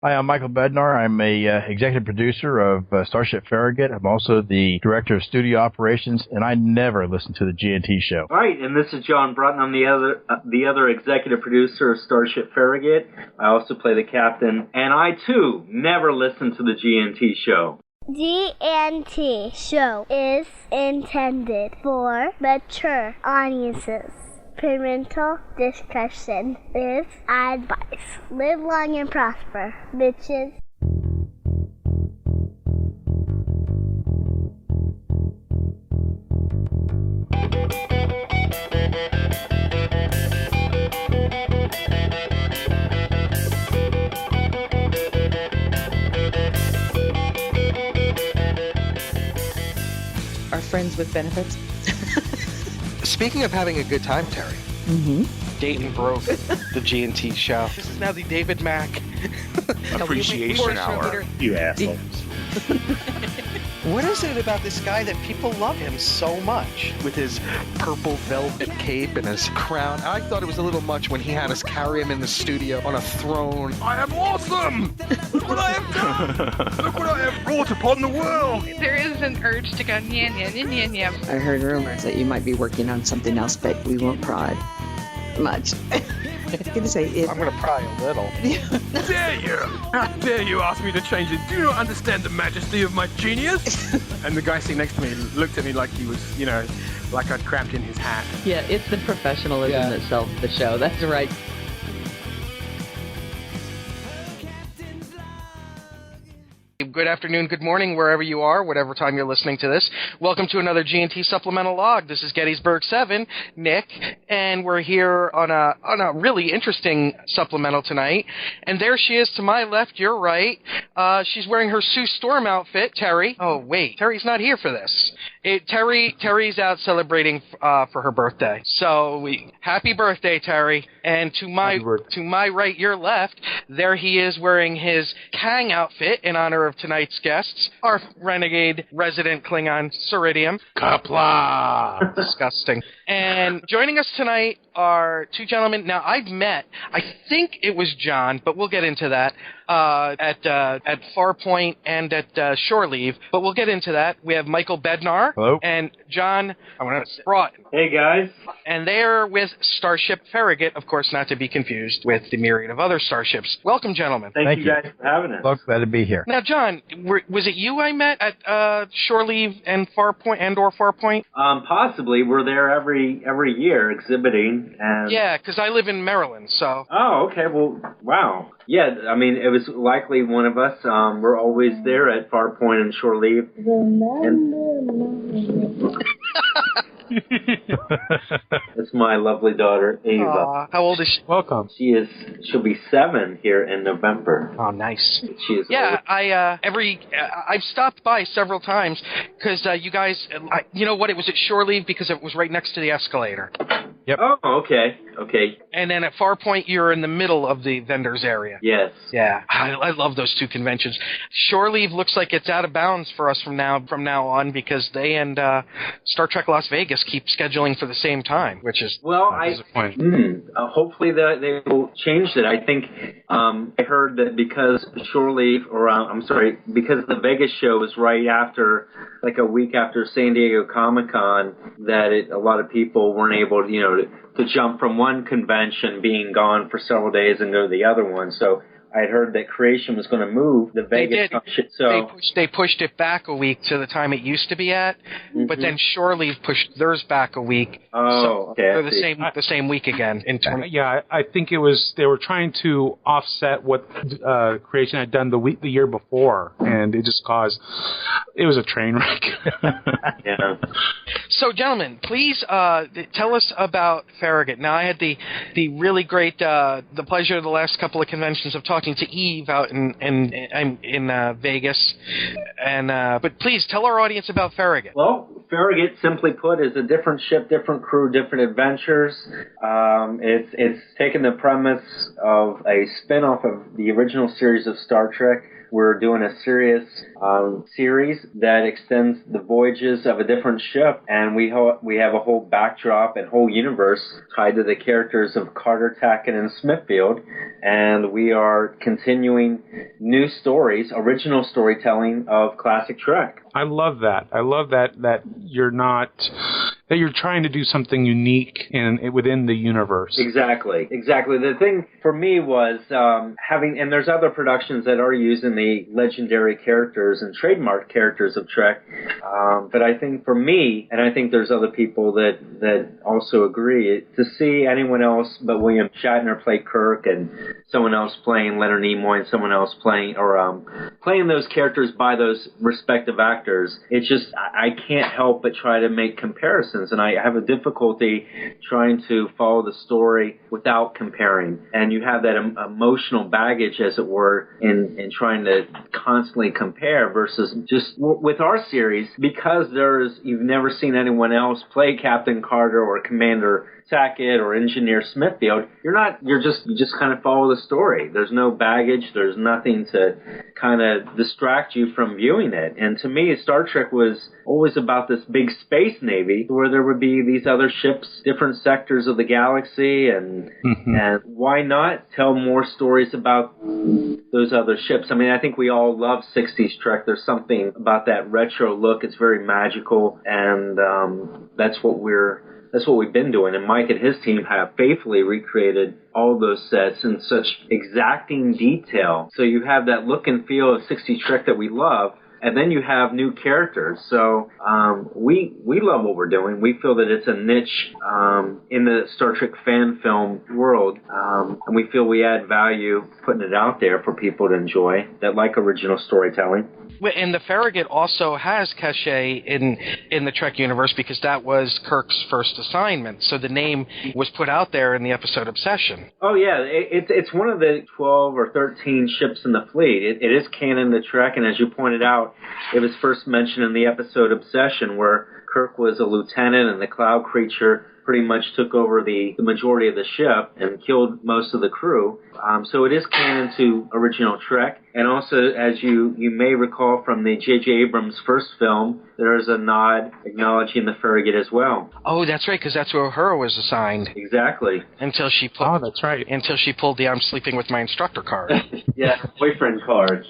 Hi, I'm Michael Bednar. I'm a executive producer of Starship Farragut. I'm also the director of studio operations, and I never listen to the GNT show. Right, and this is John Brunton. I'm the other executive producer of Starship Farragut. I also play the captain, and I too never listen to the GNT show. GNT show is intended for mature audiences. Parental discussion is advice. Live long and prosper, bitches. Our friends with benefits. Speaking of having a good time, Terry. Mm-hmm. Dayton broke the GNT show. This is now the David Mack Appreciation Hour. You assholes. What is it about this guy that people love him so much? With his purple velvet cape and his crown. I thought it was a little much when he had us carry him in the studio on a throne. I am awesome! Look what I have done! Look what I have brought upon the world! There is an urge to go nyan nyan nyan nyan. I heard rumors that you might be working on something else, but we won't pry much. I was gonna say it. I'm gonna pry a little. Dare you! How dare you ask me to change it? Do you not understand the majesty of my genius? And the guy sitting next to me looked at me like he was, like I'd crapped in his hat. Yeah, it's the professionalism that sells the show. That's right. Good afternoon, good morning, wherever you are, whatever time you're listening to this. Welcome to another GNT Supplemental Log. This is Gettysburg 7, Nick, and we're here on a really interesting supplemental tonight. And there she is to my left, your right. She's wearing her Sue Storm outfit, Terry. Oh, wait, Terry's not here for this. Terry's out celebrating for her birthday. So, happy birthday, Terry. And to my right, your left, there he is wearing his Kang outfit in honor of tonight's guests, our renegade resident Klingon, Ceridium. Kapla! Disgusting. And joining us tonight are two gentlemen. Now, I've met, I think it was John, but we'll get into that, at Farpoint and at Shore Leave, but we'll get into that. We have Michael Bednar. Hello. And John Broughton. Hey, guys. And they're with Starship Farragut, of course, not to be confused with the myriad of other starships. Welcome, gentlemen. Thank you guys for having us. Look, glad to be here. Now, John, was it you I met at Shore Leave and or Farpoint? Possibly. We're there every year exhibiting. And Yeah, because I live in Maryland, so. Oh, okay. Well, wow. Yeah, I mean, it was likely one of us. We're always there at Farpoint and Shore Leave. That's my lovely daughter, Ava. How old is she? Welcome. She'll be 7 here in November. Oh, nice. She is. Yeah, I've stopped by several times because you guys, you know what? It was at Shore Leave because it was right next to the escalator. Yep. Oh, okay. And then at Farpoint, you're in the middle of the vendors area. Yes. Yeah, I love those two conventions. Shore Leave looks like it's out of bounds for us from now on because they and Star Trek Las Vegas keep scheduling for the same time, which is disappointing. Hopefully they will change it. I think I heard that because Shore Leave, because the Vegas show is right after, like a week after San Diego Comic-Con, that a lot of people weren't able to jump from one convention being gone for several days and go to the other one. So I had heard that Creation was going to move the Vegas. They pushed it back a week to the time it used to be at, but then Shore Leave pushed theirs back a week. Oh, okay. They're the same week again. I think it was they were trying to offset what Creation had done the year before, and it just caused it was a train wreck. Yeah. So, gentlemen, please tell us about Farragut. Now, I had the really great the pleasure of the last couple of conventions of talking to Eve out in Vegas, and but please tell our audience about Farragut. Well, Farragut, simply put, is a different ship, different crew, different adventures. It's taken the premise of a spin-off of the original series of Star Trek. We're doing a serious series that extends the voyages of a different ship, and we have a whole backdrop and whole universe tied to the characters of Carter, Tackett, and Smithfield, and we are continuing new stories, original storytelling of classic Trek. I love that. I love that you're not that you're trying to do something unique within the universe. Exactly. The thing for me was having, and there's other productions that are using the legendary characters and trademark characters of Trek, but I think for me, and I think there's other people that also agree, to see anyone else but William Shatner play Kirk and someone else playing Leonard Nimoy and someone else playing those characters by those respective actors, it's just, I can't help but try to make comparisons, and I have a difficulty trying to follow the story without comparing. And you have that emotional baggage, as it were, in trying to constantly compare versus just with our series, because you've never seen anyone else play Captain Carter or Commander Tackett or Engineer Smithfield. You just kind of follow the story. There's no baggage. There's nothing to kind of distract you from viewing it. And to me, Star Trek was always about this big space navy where there would be these other ships, different sectors of the galaxy, and why not tell more stories about those other ships? I mean, I think we all love 60s Trek. There's something about that retro look. It's very magical, and that's what we've been doing. And Mike and his team have faithfully recreated all those sets in such exacting detail. So you have that look and feel of 60s Trek that we love, and then you have new characters. So we love what we're doing. We feel that it's a niche in the Star Trek fan film world, and we feel we add value putting it out there for people to enjoy that like original storytelling. And the Farragut also has cachet in the Trek universe because that was Kirk's first assignment. So the name was put out there in the episode Obsession. Oh, yeah. It's one of the 12 or 13 ships in the fleet. It is canon to Trek, and as you pointed out, it was first mentioned in the episode Obsession, where Kirk was a lieutenant and the cloud creature pretty much took over the majority of the ship and killed most of the crew. So it is canon to original Trek. And also, as you may recall from the J.J. Abrams' first film, there is a nod acknowledging the Farragut as well. Oh, that's right, because that's where Uhura was assigned. Exactly. Until she pulled the "I'm sleeping with my instructor" card. Yeah, boyfriend card.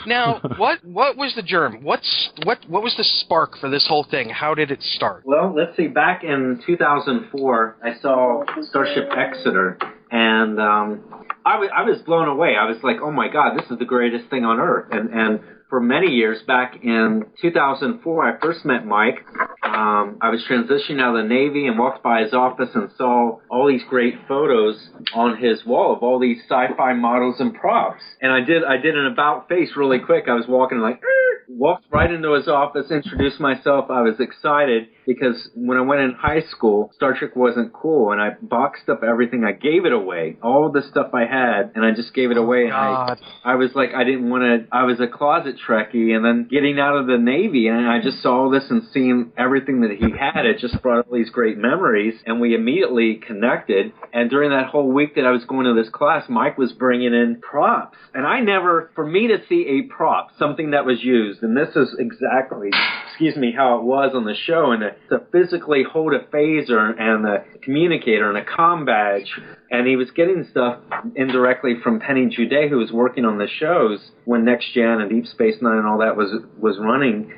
Now, what was the germ? What was the spark for this whole thing? How did it start? Well, let's see. Back in 2004, I saw Starship Exeter, and I was blown away. I was like, oh my God, this is the greatest thing on earth. And for many years, back in 2004, I first met Mike. I was transitioning out of the Navy and walked by his office and saw all these great photos on his wall of all these sci-fi models and props. And I did an about face really quick. I was walking like, walked right into his office, introduced myself. I was excited because when I went in high school, Star Trek wasn't cool, and I boxed up everything. I gave it away, all the stuff I had, and I just gave it away. And I was like, I didn't want to. I was a closet Trekkie, and then getting out of the Navy, and I just saw all this and seeing everything that he had. It just brought all these great memories, and we immediately connected. And during that whole week that I was going to this class, Mike was bringing in props, and for me to see a prop, something that was used, and this is exactly, how it was on the show, and to physically hold a phaser and a communicator and a comm badge, and he was getting stuff indirectly from Penny Jude, who was working on the shows when Next Gen and Deep Space Nine and all that was running.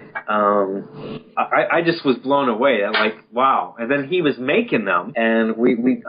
I just was blown away. I'm like, wow. And then he was making them, and we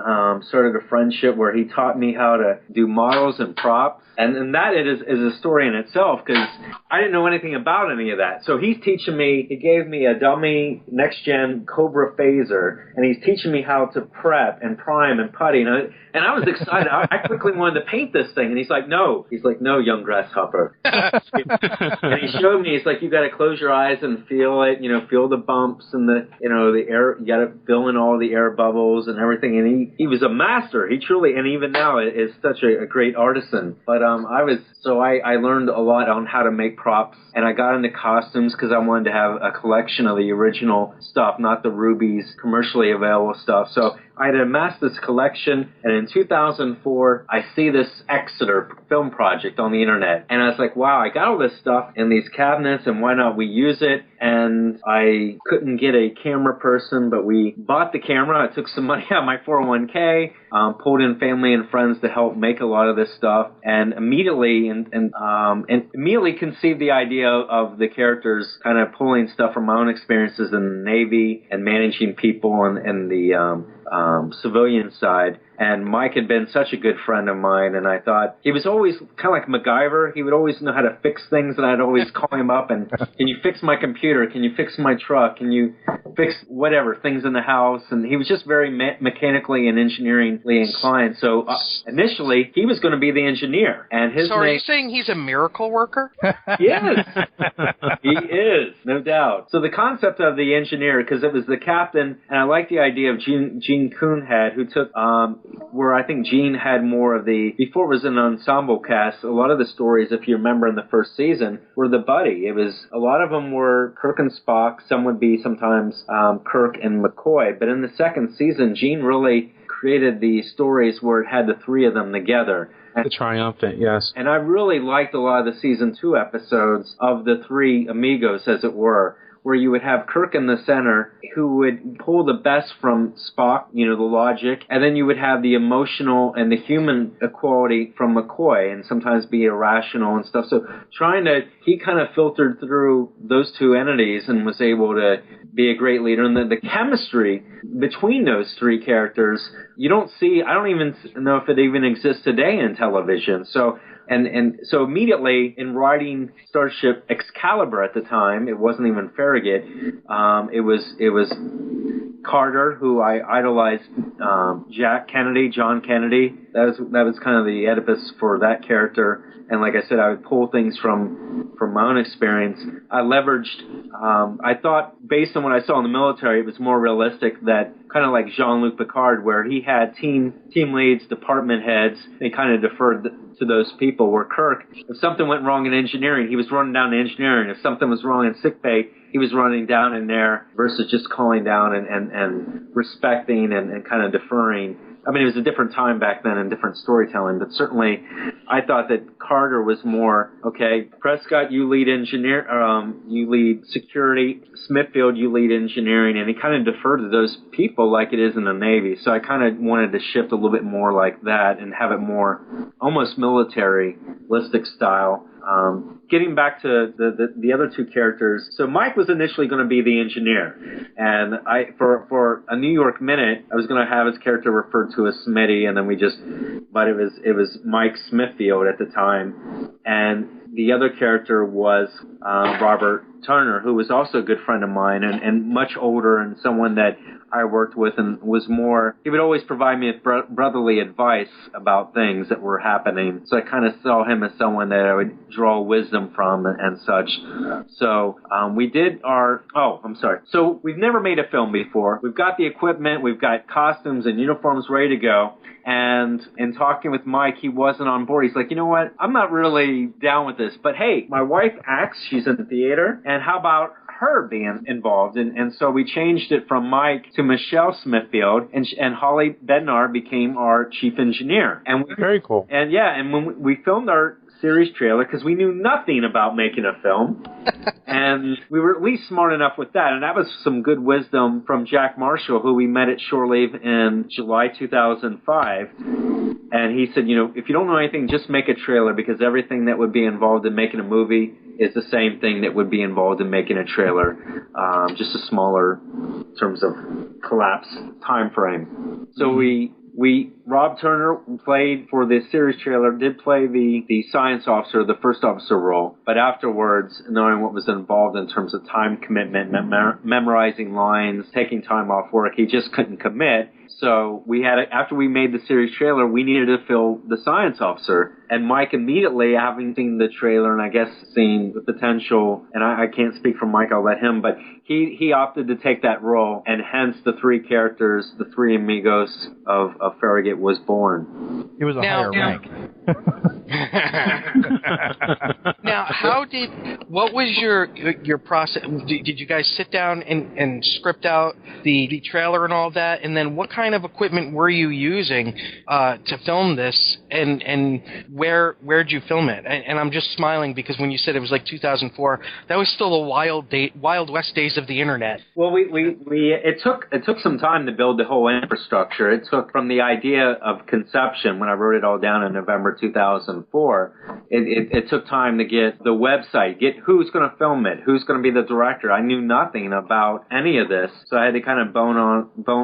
started a friendship where he taught me how to do models and props. And that is a story in itself, because I didn't know anything about any of that. So he's teaching me, he gave me a dummy Next Gen Cobra phaser, and he's teaching me how to prep and prime and putty. And And I was excited. I quickly wanted to paint this thing. And he's like, no, young grasshopper. And he showed me, he's like, you got to close your eyes and feel it, feel the bumps and the air, you got to fill in all the air bubbles and everything. And he was a master. He truly, and even now is such a great artisan. But I learned a lot on how to make props, and I got into costumes because I wanted to have a collection of the original stuff, not the Ruby's commercially available stuff. So I had amassed this collection, and in 2004, I see this Exeter film project on the internet, and I was like, wow, I got all this stuff in these cabinets, and why not we use it? And I couldn't get a camera person, but we bought the camera. I took some money out of my 401k, pulled in family and friends to help make a lot of this stuff, and immediately immediately conceived the idea of the characters kind of pulling stuff from my own experiences in the Navy and managing people and the civilian side. And Mike had been such a good friend of mine, and I thought he was always kind of like MacGyver. He would always know how to fix things, and I'd always call him up and, can you fix my computer? Can you fix my truck? Can you fix whatever, things in the house? And he was just very mechanically and engineeringly inclined. So initially, he was going to be the engineer. And his are you saying he's a miracle worker? Yes, he is, no doubt. So the concept of the engineer, because it was the captain, and I like the idea of Gene Coonhead, who took where I think Gene had more of before it was an ensemble cast, a lot of the stories, if you remember in the first season, were the buddy. It was, a lot of them were Kirk and Spock, some would be sometimes Kirk and McCoy, but in the second season, Gene really created the stories where it had the three of them together. The triumphant, yes. And I really liked a lot of the season 2 episodes of the three amigos, as it were, where you would have Kirk in the center, who would pull the best from Spock, the logic, and then you would have the emotional and the human equality from McCoy, and sometimes be irrational and stuff. So he kind of filtered through those two entities and was able to be a great leader. And the chemistry between those three characters, I don't even know if it even exists today in television. So so immediately in writing Starship Excalibur at the time, it wasn't even Farragut. It was Carter, who I idolized, John Kennedy. That was kind of the Oedipus for that character. And like I said, I would pull things from my own experience. I leveraged, I thought, based on what I saw in the military, it was more realistic that, kind of like Jean-Luc Picard, where he had team leads, department heads, they kind of deferred to those people, where Kirk, if something went wrong in engineering, he was running down to engineering. If something was wrong in sickbay, he was running down in there versus just calling down and respecting and kind of deferring. I mean, it was a different time back then and different storytelling, but certainly I thought that Carter was more, okay, Prescott, you lead you lead security, Smithfield, you lead engineering, and he kind of deferred to those people like it is in the Navy. So I kind of wanted to shift a little bit more like that and have it more almost militaristic style. Getting back to the other two characters, so Mike was initially going to be the engineer, and for a New York minute, I was going to have his character referred to as Smitty, and then but it was Mike Smithfield at the time, and the other character was Robert Turner, who was also a good friend of mine and much older, and someone that I worked with, and was more, he would always provide me with brotherly advice about things that were happening. So I kind of saw him as someone that I would draw wisdom from and such. So we did So we've never made a film before. We've got the equipment, we've got costumes and uniforms ready to go. And in talking with Mike, he wasn't on board. He's like, you know what? I'm not really down with this. But hey, my wife acts. She's in the theater. And how about her being involved? And so we changed it from Mike to Michelle Smithfield. And Holly Bednar became our chief engineer. And very cool. And and when we filmed our series trailer, because we knew nothing about making a film, and we were at least smart enough with that, and that was some good wisdom from Jack Marshall, who we met at Shore Leave in July 2005, and he said, if you don't know anything, just make a trailer, because everything that would be involved in making a movie is the same thing that would be involved in making a trailer, just a smaller, in terms of collapse time frame. So we Rob Turner played for the series trailer, did play the science officer, the first officer role, but afterwards, knowing what was involved in terms of time commitment, memorizing lines, taking time off work, he just couldn't commit. So we had, after we made the series trailer, we needed to fill the science officer. And Mike immediately, having seen the trailer and I guess seeing the potential, and I can't speak for Mike, I'll let him, but he opted to take that role, and hence the three characters, the three amigos of Farragut was born. It was a higher rank. Now, what was your process? Did you guys sit down and script out the trailer and all that? And then what kind of equipment were you using to film this? And where'd you film it? And I'm just smiling because when you said it was like 2004, that was still the Wild West days of the internet. Well, it took some time to build the whole infrastructure. It took from the idea of conception, when I wrote it all down in November 2004, it took time to get the website, get who's going to film it, who's going to be the director. I knew nothing about any of this, so I had to kind of bone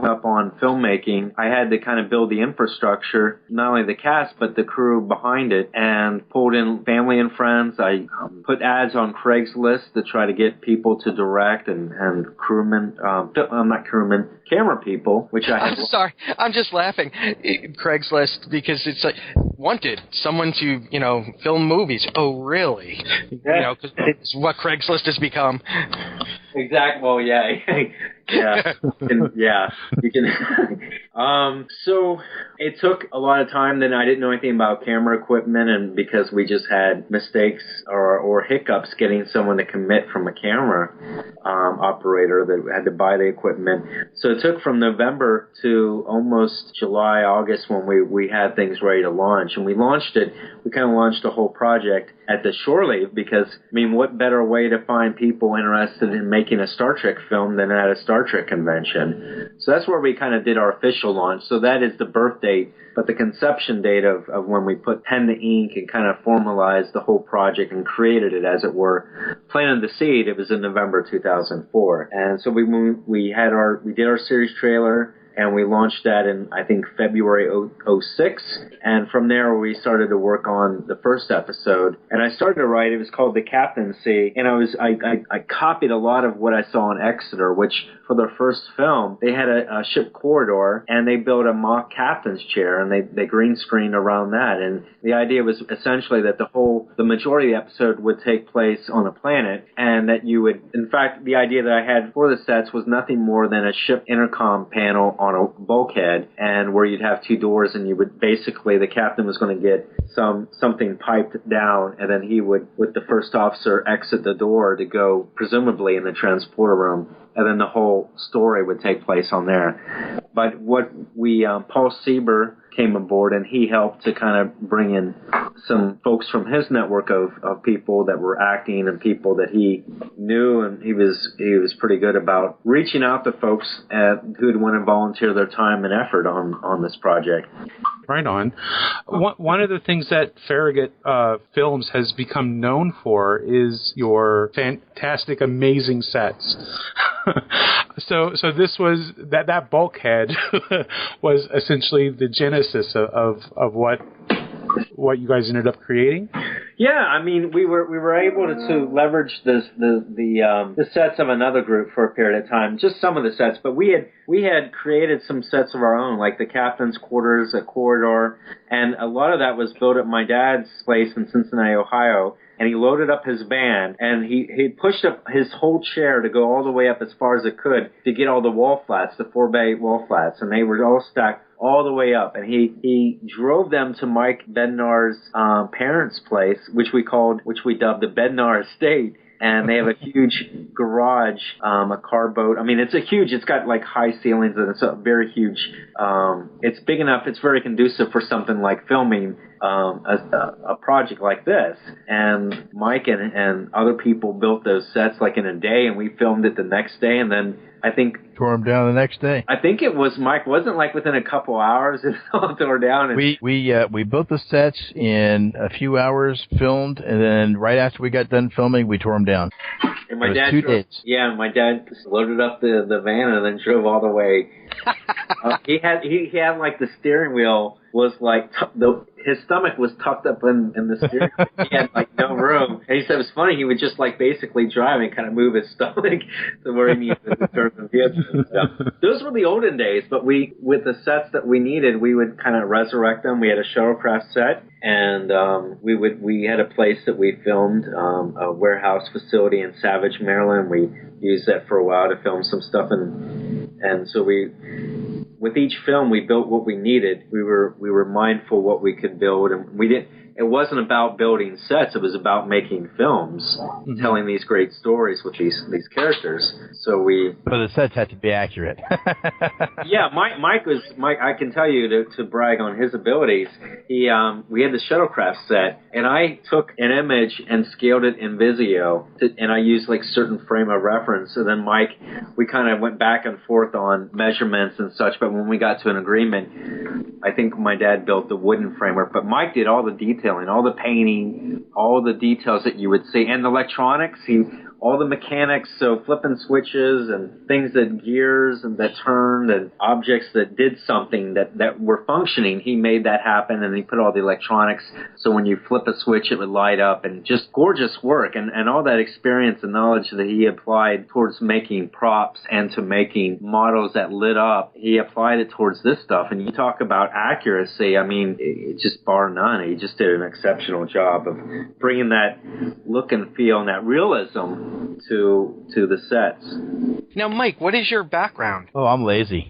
up on filmmaking. I had to kind of build the infrastructure, not only the cast, but the crew behind it, and pulled in family and friends. I put ads on Craigslist to try to get people to direct and crewmen, not crewmen, camera people, which I had. I'm sorry, I'm just laughing. Craigslist, because it's like, wanted someone to, film movies. Oh, really? Yeah. Because it's what Craigslist has become. Exactly. Well, yeah. You can. So it took a lot of time. Then I didn't know anything about camera equipment, and because we just had mistakes or hiccups getting someone to commit from a camera operator that had to buy the equipment. So it took from November to almost July, August when we had things ready to launch. And we launched it. We kind of launched the whole project at the shore leave because, what better way to find people interested in making a Star Trek film than at a Star Trek convention? So that's where we kind of did our official launch. So that is the birth date, but the conception date of when we put pen to ink and kind of formalized the whole project and created it, as it were, planted the seed, it was in November 2004. And so we did our series trailer, and we launched that in, I think, February 06. And from there, we started to work on the first episode. And I started to write, it was called The Captaincy. And I copied a lot of what I saw in Exeter, which for their first film, they had a ship corridor, and they built a mock captain's chair, and they green screened around that. And the idea was essentially that the majority of the episode would take place on a planet, and that you would, in fact, the idea that I had for the sets was nothing more than a ship intercom panel on a bulkhead, and where you'd have two doors, and you would basically, the captain was going to get something piped down, and then he would, with the first officer, exit the door to go presumably in the transporter room, and then the whole story would take place on there. But what Paul Sieber came aboard, and he helped to kind of bring in some folks from his network of people that were acting and people that he knew, and he was pretty good about reaching out to folks who would want to volunteer their time and effort on this project. Right on. One of the things that Farragut Films has become known for is your fantastic, amazing sets. So this was that bulkhead was essentially the genesis of what you guys ended up creating. Yeah, we were able to leverage the sets of another group for a period of time, just some of the sets, but we had created some sets of our own, like the captain's quarters, a corridor, and a lot of that was built at my dad's place in Cincinnati, Ohio. And he loaded up his van, and he pushed up his whole chair to go all the way up as far as it could to get all the wall flats, the 4-bay wall flats, and they were all stacked all the way up. And he drove them to Mike Bednar's parents' place, which we dubbed the Bednar Estate. And they have a huge garage, a car boat. It's got like high ceilings, and it's a very huge, it's big enough, it's very conducive for something like filming a project like this. And Mike and other people built those sets like in a day, and we filmed it the next day, and then I think tore them down the next day. I think it was, Mike, wasn't like within a couple hours it all tore down. And we built the sets in a few hours, filmed, and then right after we got done filming, we tore them down. And my dad loaded up the van and then drove all the way He had like the steering wheel was like his stomach was tucked up in the steering wheel. He had like no room. And he said it was funny. He would just like basically drive and kind of move his stomach to where he needed to turn the vehicle. So, those were the olden days, but with the sets that we needed, we would kind of resurrect them. We had a shuttlecraft set, and we had a place that we filmed, a warehouse facility in Savage, Maryland. We used that for a while to film some stuff, and so with each film, we built what we needed. We were mindful what we could build, and we didn't. It wasn't about building sets. It was about making films, telling these great stories with these characters. So but the sets had to be accurate. Yeah, Mike. I can tell you to brag on his abilities. We had the shuttlecraft set, and I took an image and scaled it in Visio, and I used like certain frame of reference. And then Mike, we kind of went back and forth on measurements and such. But when we got to an agreement, I think my dad built the wooden framework, but Mike did all the detailing, all the painting, all the details that you would see, and the electronics. All the mechanics, so flipping switches and things that gears and that turned and objects that did something that were functioning. He made that happen, and he put all the electronics so when you flip a switch it would light up, and just gorgeous work. And all that experience and knowledge that he applied towards making props and to making models that lit up, he applied it towards this stuff. And you talk about accuracy, I mean, it just bar none. He just did an exceptional job of bringing that look and feel and that realism to the sets. Now, Mike, what is your background? Oh, I'm lazy.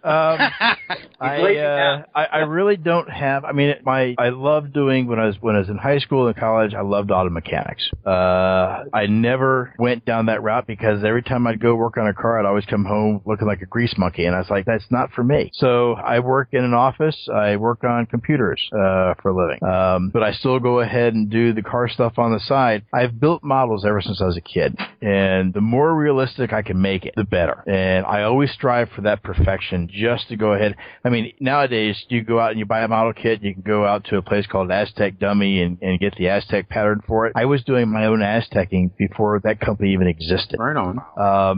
I really don't have. I mean, I love doing when I was in high school and college. I loved auto mechanics. I never went down that route because every time I'd go work on a car, I'd always come home looking like a grease monkey, and I was like, that's not for me. So I work in an office. I work on computers for a living, but I still go ahead and do the car stuff on the side. I've built models ever since I was a kid, and the more realistic I can make it, the better. And I always strive for that perfection, just to go ahead. I mean, nowadays you go out and you buy a model kit. You can go out to a place called Aztec Dummy and get the Aztec pattern for it. I was doing my own Aztecing before that company even existed. Right on.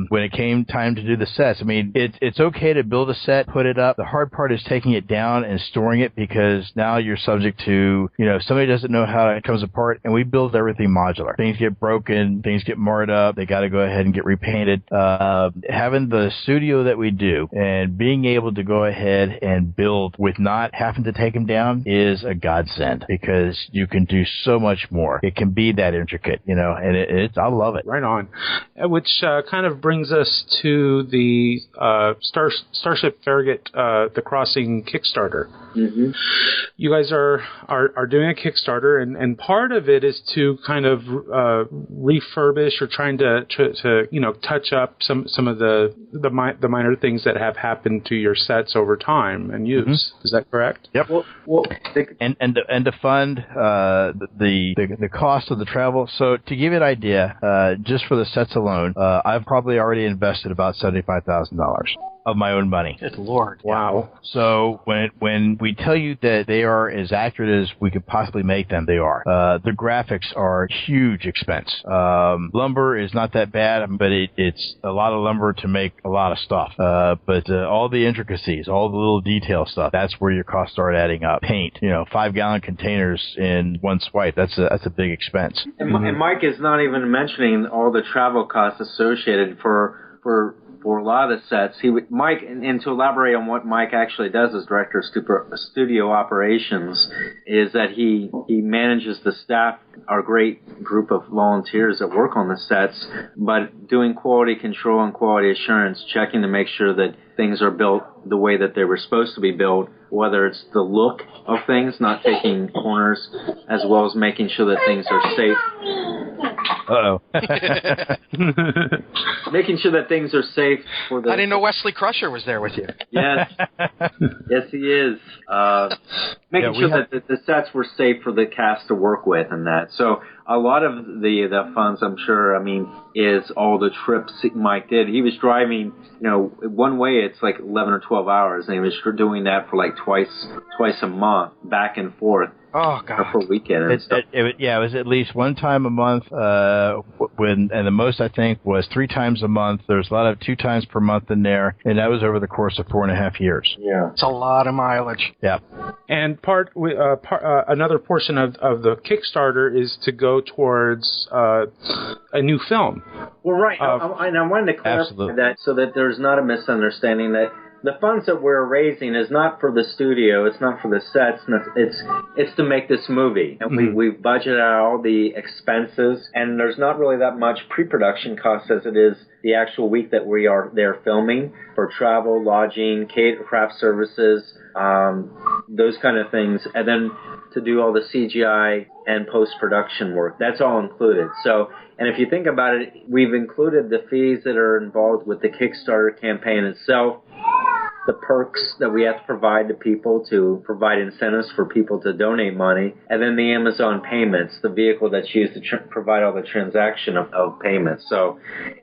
When it came time to do the sets, I mean, it's okay to build a set, put it up. The hard part is taking it down and storing it, because now you're subject to, somebody doesn't know how it comes apart, and we build everything modular. Things get broken, things get marred up, they got to go ahead and get repainted. Having the studio that we do and being able to go ahead and build with not having to take them down is a godsend, because you can do so much more. It can be that intricate, and I love it. Right on. Which kind of brings us to the Starship Farragut, the Crossing Kickstarter. Mm-hmm. You guys are doing a Kickstarter, and part of it is to kind of refurbish or trying to touch up some of the minor things that have happened to your sets over time and use. Mm-hmm. Is that correct? Yep. And to fund the cost of the travel. So to give you an idea, just for the sets alone, I've probably already invested about $75,000 of my own money. Good Lord. Wow. So when we tell you that they are as accurate as we could possibly make them, they are. The graphics are huge expense. Lumber is not that bad, but it's a lot of lumber to make a lot of stuff. But all the intricacies, all the little detail stuff, that's where your costs start adding up. Paint, 5-gallon containers in one swipe, that's a big expense. And Mike is not even mentioning all the travel costs associated for a lot of the sets. Mike, and to elaborate on what Mike actually does as director of studio operations, is that he manages the staff, our great group of volunteers that work on the sets, but doing quality control and quality assurance, checking to make sure that things are built the way that they were supposed to be built, whether it's the look of things, not taking corners, as well as making sure that things are safe. Uh-oh. Making sure that things are safe for the... I didn't know Wesley Crusher was there with you. Yes. Yes, he is. Making sure that the sets were safe for the cast to work with and that. So a lot of the funds, I'm sure, is all the trips Mike did. He was driving, one way it's like 11 or 12 hours, and he was doing that for like twice a month, back and forth. Oh God! For weekend and stuff. It was at least one time a month. And the most I think was 3 times a month. There's a lot of 2 times per month in there, and that was over the course of 4.5 years. Yeah, it's a lot of mileage. Yeah. And another portion of the Kickstarter is to go towards a new film. Well, right. And I wanted to clarify that so that there's not a misunderstanding that the funds that we're raising is not for the studio, it's not for the sets, it's to make this movie. And we've budgeted out all the expenses, and there's not really that much pre-production cost as it is the actual week that we are there filming for travel, lodging, craft services, those kind of things, and then to do all the CGI and post-production work. That's all included. So, and if you think about it, we've included the fees that are involved with the Kickstarter campaign itself, the perks that we have to provide to people to provide incentives for people to donate money, and then the Amazon payments, the vehicle that's used to provide all the transaction of payments. So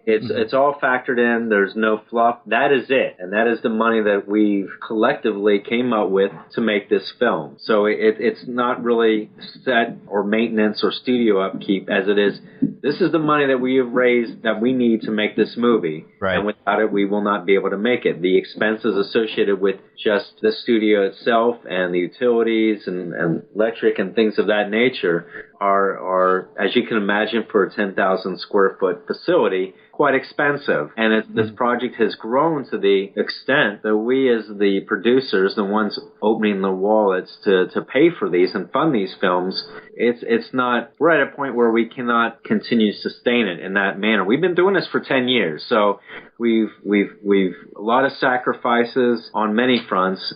it's all factored in. There's no fluff. That is it. And that is the money that we've collectively came up with to make this film. So it's not really set or maintenance or studio upkeep as it is. This is the money that we have raised that we need to make this movie. Right. And without it, we will not be able to make it. The expenses associated with just the studio itself and the utilities and electric and things of that nature are, as you can imagine, for a 10,000 square foot facility, quite expensive. And this project has grown to the extent that we as the producers, the ones opening the wallets to pay for these and fund these films, it's not, we're at a point where we cannot continue to sustain it in that manner. We've been doing this for 10 years, so we've a lot of sacrifices on many fronts,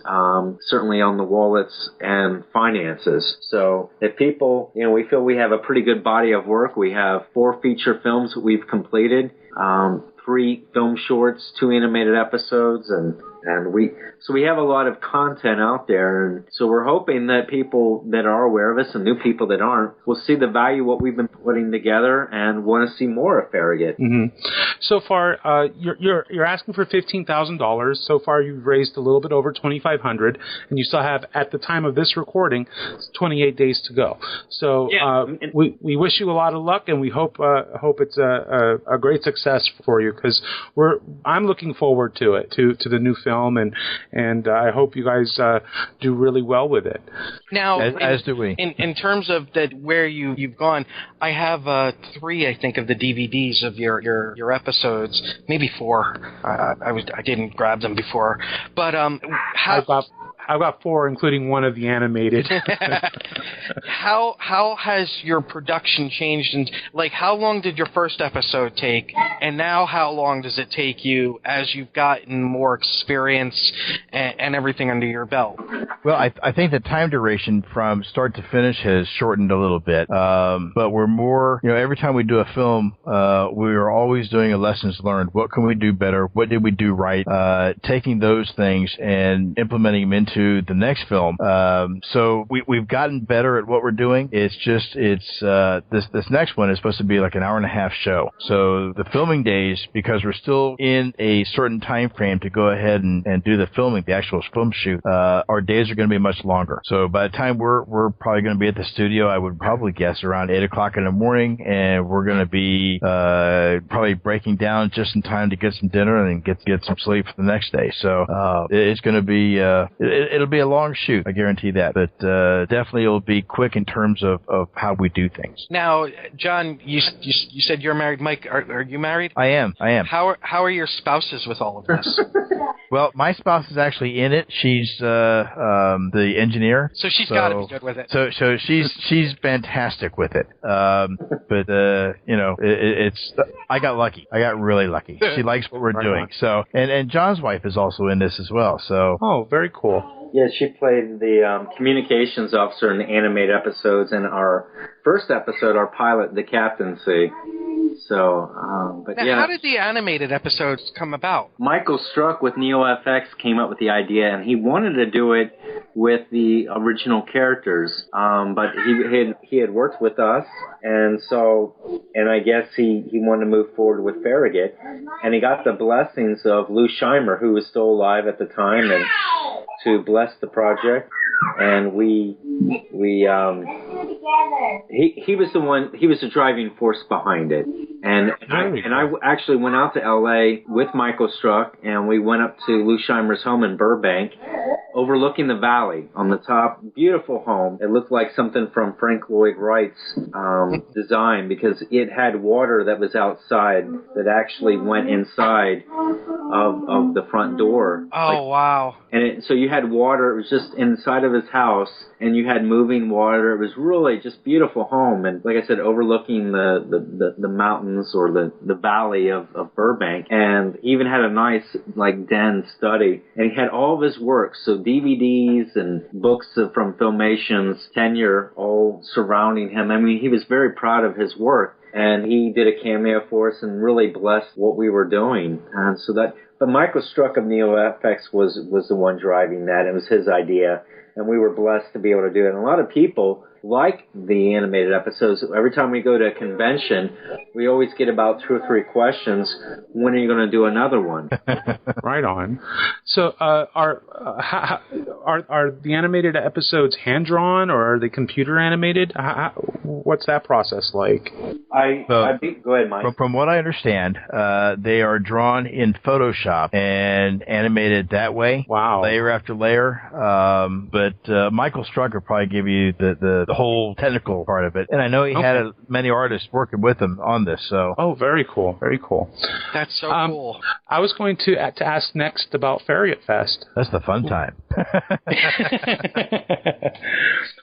certainly on the wallets and finances. So if people, we feel we have a pretty good body of work. We have 4 feature films that we've completed, 3 film shorts, 2 animated episodes, and we have a lot of content out there, and so we're hoping that people that are aware of us and new people that aren't will see the value of what we've been putting together and want to see more of Farragut. So far, you're asking for $15,000. So far, you've raised a little bit over $2,500, and you still have, at the time of this recording, 28 days to go. So we wish you a lot of luck, and we hope it's a great success for you, because I'm looking forward to it, to the new film, and I hope you guys do really well with it. Now, as do we. In terms of where you've gone, I have 3, I think, of the DVDs of your episodes, maybe 4. I didn't grab them before, but I've got 4, including one of the animated. How has your production changed? And how long did your first episode take? And now how long does it take you as you've gotten more experience and everything under your belt? Well, I think the time duration from start to finish has shortened a little bit. But we're more, every time we do a film, we are always doing a lessons learned. What can we do better? What did we do right? Taking those things and implementing them into the next film. So we've gotten better at what we're doing. It's just, this next one is supposed to be like an hour-and-a-half show. So the filming days, because we're still in a certain time frame to go ahead and do the filming, the actual film shoot, our days are going to be much longer. So by the time we're probably going to be at the studio, I would probably guess around 8 o'clock in the morning, and we're going to be probably breaking down just in time to get some dinner and then get some sleep for the next day. So it's going to be it'll be a long shoot, I guarantee that. But definitely it'll be quick in terms of how we do things. Now, John, you said you're married. Mike, are you married? I am. How are your spouses with all of this? Well, my spouse is actually in it. She's the engineer. So she's got to be good with it. So she's fantastic with it. But it's I got lucky. I got really lucky. She likes what we're doing. So and John's wife is also in this as well. So very cool. Yeah, she played the communications officer in the animated episodes, and our first episode, our pilot, the captaincy. So, but now, yeah. How did the animated episodes come about? Michael Struck with NeoFX came up with the idea, and he wanted to do it with the original characters. But he had worked with us, and I guess he wanted to move forward with Farragut, and he got the blessings of Lou Scheimer, who was still alive at the time, and to bless the project. and he was the one. He was the driving force behind it, and I actually went out to L.A. with Michael Struck, and we went up to Lou Scheimer's home in Burbank, overlooking the valley on the top. Beautiful home. It looked like something from Frank Lloyd Wright's design, because it had water that was outside that actually went inside of the front door. Oh, wow. And so you had water. It was just inside of his house, and you had moving water. It was really just beautiful home. And like I said, overlooking the mountains or the valley of Burbank. And he even had a nice den study. And he had all of his work, so DVDs and books from Filmation's tenure all surrounding him. I mean, he was very proud of his work. And he did a cameo for us and really blessed what we were doing. And so but Michael Struck of NeoFX was the one driving that. It was his idea, and we were blessed to be able to do it. And a lot of people like the animated episodes. Every time we go to a convention, we always get about 2 or 3 questions. When are you going to do another one? Right on. So, are the animated episodes hand drawn, or are they computer animated? What's that process like? Go ahead, Mike. From what I understand, they are drawn in Photoshop and animated that way. Wow. Layer after layer. But Michael Struck will probably give you the whole technical part of it. And I know he had many artists working with him on this. So. Oh, very cool. Very cool. That's so cool. I was going to ask next about Farragut Fest. That's the fun time.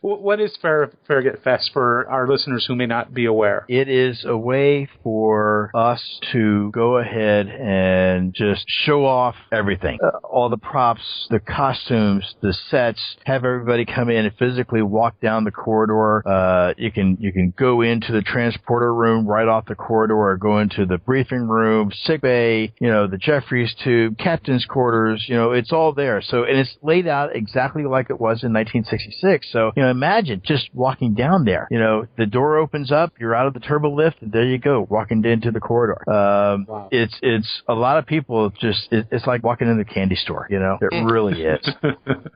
What is Farragut Fest for our listeners who may not be aware? It is a way for us to go ahead and just show off everything. All the props, the costumes, the sets, have everybody come in and physically walk down the corridor. You can go into the transporter room right off the corridor, or go into the briefing room, sick bay, the Jeffries tube, captain's quarters, it's all there. So, and it's laid out exactly like it was in 1966. So, imagine just walking down there. The door opens up, you're out of the turbo lift, and there you go, walking into the corridor. Wow. It's a lot of people it's like walking into the candy store, it really is.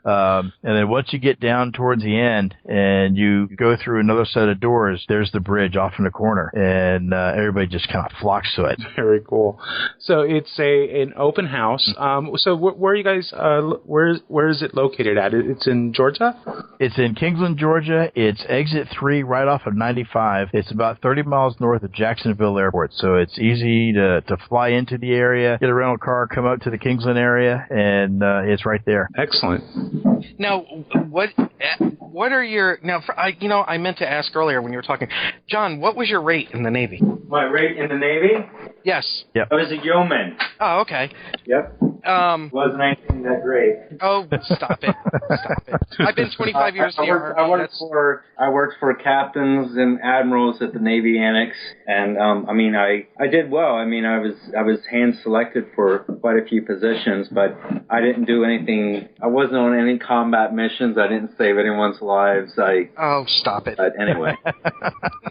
And then once you get down towards the end and you go through another set of doors, there's the bridge off in the corner, and everybody just kind of flocks to it. Very cool. So it's an open house. So where are you guys? Where is it located at? It's in Georgia. It's in Kingsland, Georgia. It's exit 3 right off of 95. It's about 30 miles north of Jacksonville Airport, so it's easy to fly into the area, get a rental car, come up to the Kingsland area, and it's right there. Excellent. Now, what are your I meant to ask earlier when you were talking, John, what was your rate in the Navy? My rate in the Navy? Yes. Yep. I was a yeoman. Oh, okay. Yep. Wasn't anything that great. Oh, stop it. Stop it. I've been 25 years in the Army. I worked for captains and admirals at the Navy Annex, and I did well. I was hand selected for quite a few positions, but I didn't do anything. I wasn't on any combat missions. I didn't save anyone's lives. Oh, stop it. But anyway.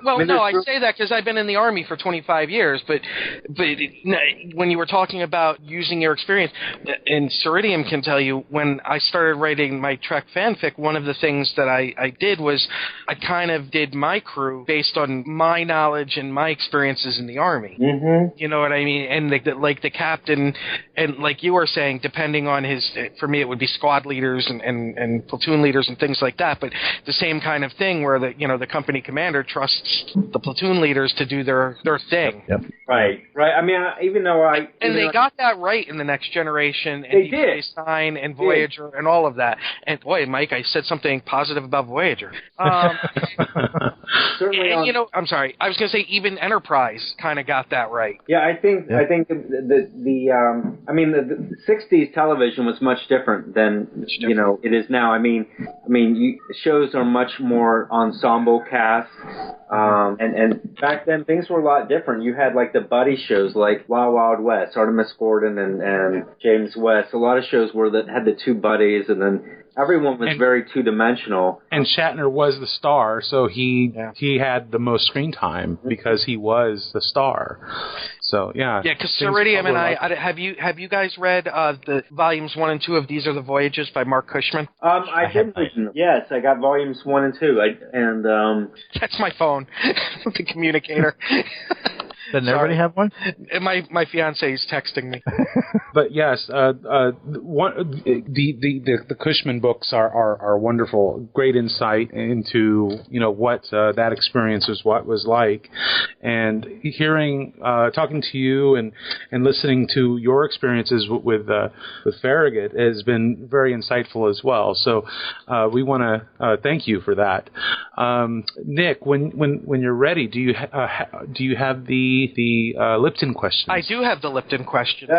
Well, I say that because I've been in the Army for 25 years, but when you were talking about using your experience, and Ceridium can tell you, when I started writing my Trek fanfic, one of the things that I did was I kind of did my crew based on my knowledge and my experiences in the Army. Mm-hmm. You know what I mean? And the captain, and like you were saying, depending on for me it would be squad leaders and platoon leaders and things like that, but the same kind of thing where the company commander trusts the platoon leaders to do their thing. Yep. Right. They got that right in the Next Generation, and they did. Space Nine and Voyager and all of that. And boy, Mike, I said something positive about Voyager. Certainly. I'm sorry. I was going to say even Enterprise kind of got that right. Yeah, I think the 60s television was much different than it is now. Shows are much more ensemble casts. And back then things were a lot different. You had like the buddy shows like Wild Wild West, Artemis Gordon and James West. A lot of shows had the two buddies, and then Everyone was very two-dimensional. And Shatner was the star, so he had the most screen time because he was the star. So, yeah. Yeah, because Ceridium and I have you guys read the volumes 1 and 2 of These Are the Voyages by Mark Cushman? I did read them. Yes, I got volumes 1 and 2. That's my phone, the communicator. Doesn't everybody have one? My fiance is texting me. But yes, the Cushman books are wonderful. Great insight into what that experience was like, and talking to you and listening to your experiences with Farragut has been very insightful as well. So we want to thank you for that. Nick, when you're ready, do you have the Lipton questions? I do have the Lipton questions.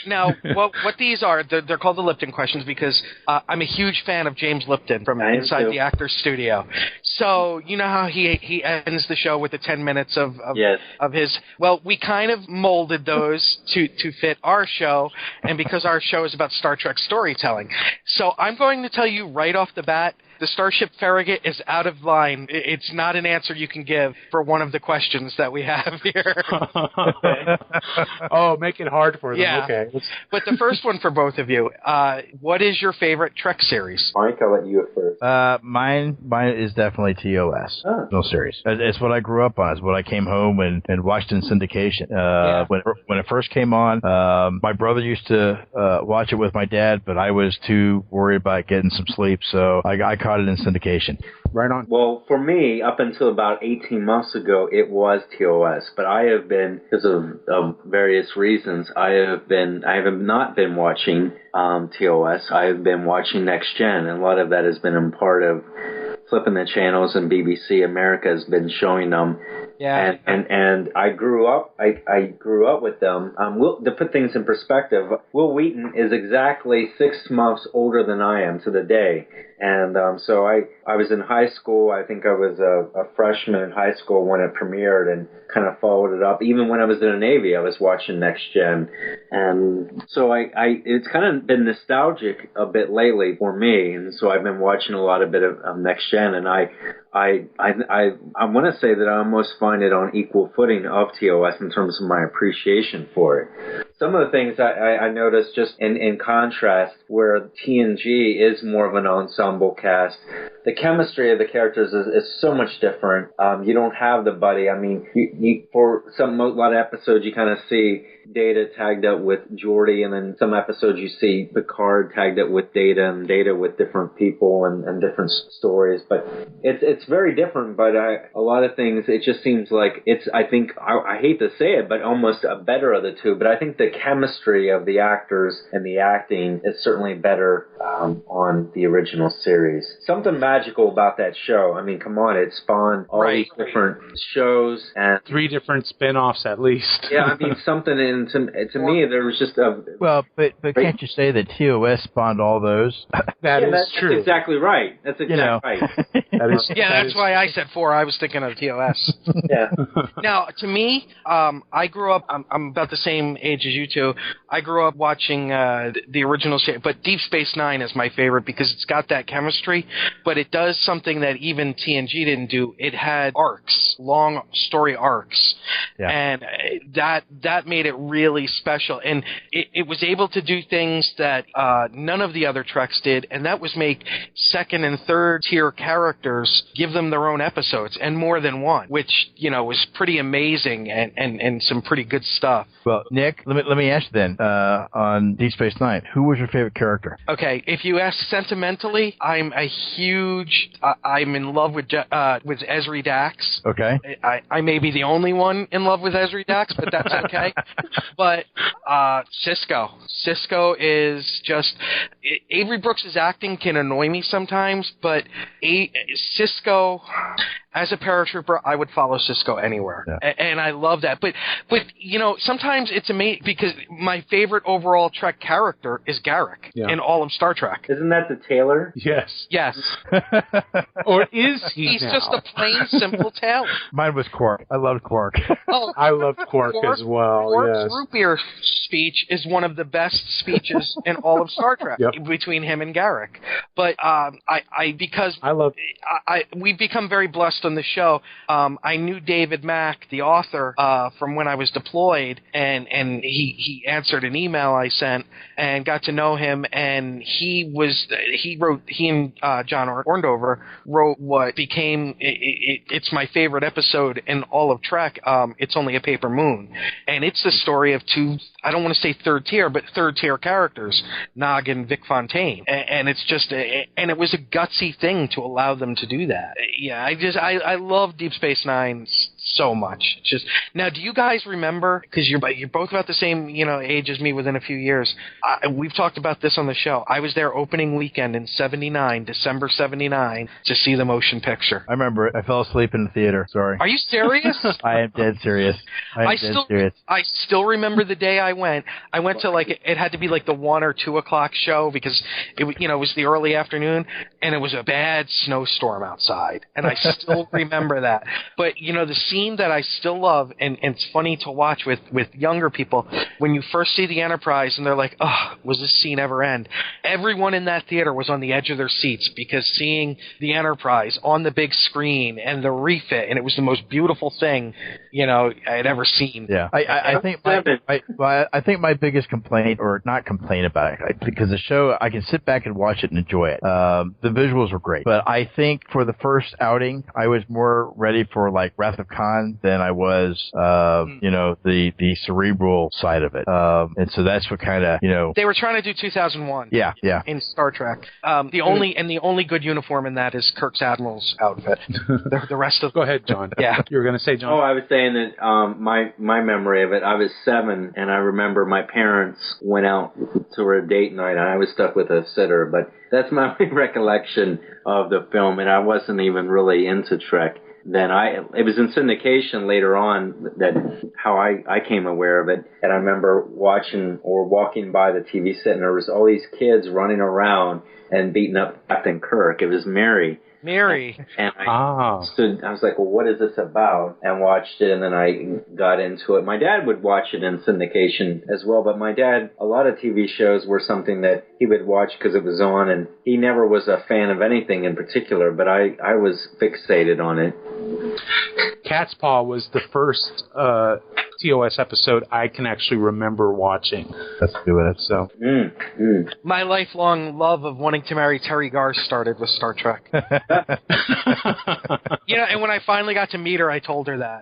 Now, what these are, they're called the Lipton questions because I'm a huge fan of James Lipton from Inside the Actors Studio. So, you know how he ends the show with the 10 minutes of his... Well, we kind of molded those to fit our show, and because our show is about Star Trek storytelling. So I'm going to tell you right off the bat, the Starship Farragut is out of line. It's not an answer you can give for one of the questions that we have here. Oh, make it hard for them. Yeah. Okay. But the first one for both of you, what is your favorite Trek series? Mike, I'll let you at first. Mine is definitely TOS. Oh. No series. It's what I grew up on. It's what I came home and watched in syndication. When it first came on, my brother used to watch it with my dad, but I was too worried about getting some sleep, so I caught it in syndication. Right on. Well, for me, up until about 18 months ago, it was TOS. But I have been, because of various reasons, I have not been watching TOS. I have been watching Next Gen, and a lot of that has been a part of flipping the channels, and BBC America has been showing them. Yeah. And I grew up with them. To put things in perspective, Will Wheaton is exactly 6 months older than I am to the day. And so I was in high school. I think I was a freshman in high school when it premiered, and kind of followed it up. Even when I was in the Navy, I was watching Next Gen. And so it's kind of been nostalgic a bit lately for me. And so I've been watching a lot of Next Gen, and I want to say that I almost find it on equal footing of TOS in terms of my appreciation for it. Some of the things I noticed just in contrast, where TNG is more of an ensemble cast, the chemistry of the characters is so much different. You don't have the buddy. I mean, for a lot of episodes, you kind of see Data tagged up with Geordi, and then some episodes you see Picard tagged up with Data, and Data with different people and different stories. But it's very different. But a lot of things, it just seems like I think I hate to say it, but almost a better of the two. But I think the chemistry of the actors and the acting is certainly better on the original series. Something magical about that show. I mean, come on, it spawned all these different shows and 3 different spin-offs at least. Yeah, I mean, something in to me there was just a but can't you say that TOS spawned all those? That's true. That's exactly right. That's exactly right. That's why I said 4. I was thinking of TOS. Yeah. Now, to me, I grew up. I'm about the same age as you two. I grew up watching the original series, but Deep Space Nine is my favorite because it's got that chemistry, but it does something that even TNG didn't do. It had arcs, long story arcs, and that made it really special. And it was able to do things that none of the other Treks did, and that was make second and third tier characters give them their own episodes, and more than one, which was pretty amazing and some pretty good stuff. Well, Nick, let me ask you then, on Deep Space Nine, who was your favorite character? Okay, if you ask sentimentally, I'm in love with Ezri Dax. Okay. I may be the only one in love with Ezri Dax, but that's okay. But Cisco is just... Avery Brooks' acting can annoy me sometimes, but Cisco as a paratrooper, I would follow Sisko anywhere. Yeah. And I love that. But sometimes it's amazing because my favorite overall Trek character is Garak in all of Star Trek. Isn't that the tailor? Yes. Yes. Or is he He's now? just a plain, simple tailor. Mine was Quark. I loved Quark. Oh, I loved Quark as well. Quark's Yes. root beer speech is one of the best speeches in all of Star Trek between him and Garak. But we've become very blessed on the show. I knew David Mack, the author, from when I was deployed, and he answered an email I sent and got to know him. And he and John Orndover wrote what became it's my favorite episode in all of Trek. It's Only a Paper Moon, and it's the story of two, I don't want to say third tier characters, Nog and Vic Fontaine, and it's just and it was a gutsy thing to allow them to do that. Yeah, I love Deep Space Nine so much. Just now, do you guys remember? Because you're both about the same age as me, within a few years. We've talked about this on the show. I was there opening weekend in '79, December '79, to see the motion picture. I remember it. I fell asleep in the theater. Sorry. Are you serious? I am dead serious. I still remember the day I went. I went to it had to be the 1 or 2 o'clock show because it was the early afternoon and it was a bad snowstorm outside, and I still remember that. But the scene that I still love, and it's funny to watch with younger people, when you first see the Enterprise and they're like, oh, was this scene ever end? Everyone in that theater was on the edge of their seats because seeing the Enterprise on the big screen and the refit, and it was the most beautiful thing I had ever seen. Yeah, I think my biggest complaint, or not complaint about it, because the show, I can sit back and watch it and enjoy it. The visuals were great, but I think for the first outing, I was more ready for Wrath of Khan than I was, the cerebral side of it. And so that's what kind of, They were trying to do 2001. Yeah. In Star Trek. The only good uniform in that is Kirk's Admiral's outfit. The rest of Go ahead, John. Yeah. You were going to say, John? Oh, I was saying that my memory of it, I was 7, and I remember my parents went out to a date night, and I was stuck with a sitter, but that's my recollection of the film, and I wasn't even really into Trek. Then it was in syndication later on that how I came aware of it, and I remember watching or walking by the TV set, and there was all these kids running around and beating up Captain Kirk. It was Mary. And I stood, I was like, well, what is this about? And watched it, and then I got into it. My dad would watch it in syndication as well, but my dad, a lot of TV shows were something that he would watch because it was on, and he never was a fan of anything in particular, but I was fixated on it. Cat's Paw was the first TOS episode I can actually remember watching. Let's do it. So my lifelong love of wanting to marry Terry Garr started with Star Trek. And when I finally got to meet her, I told her that.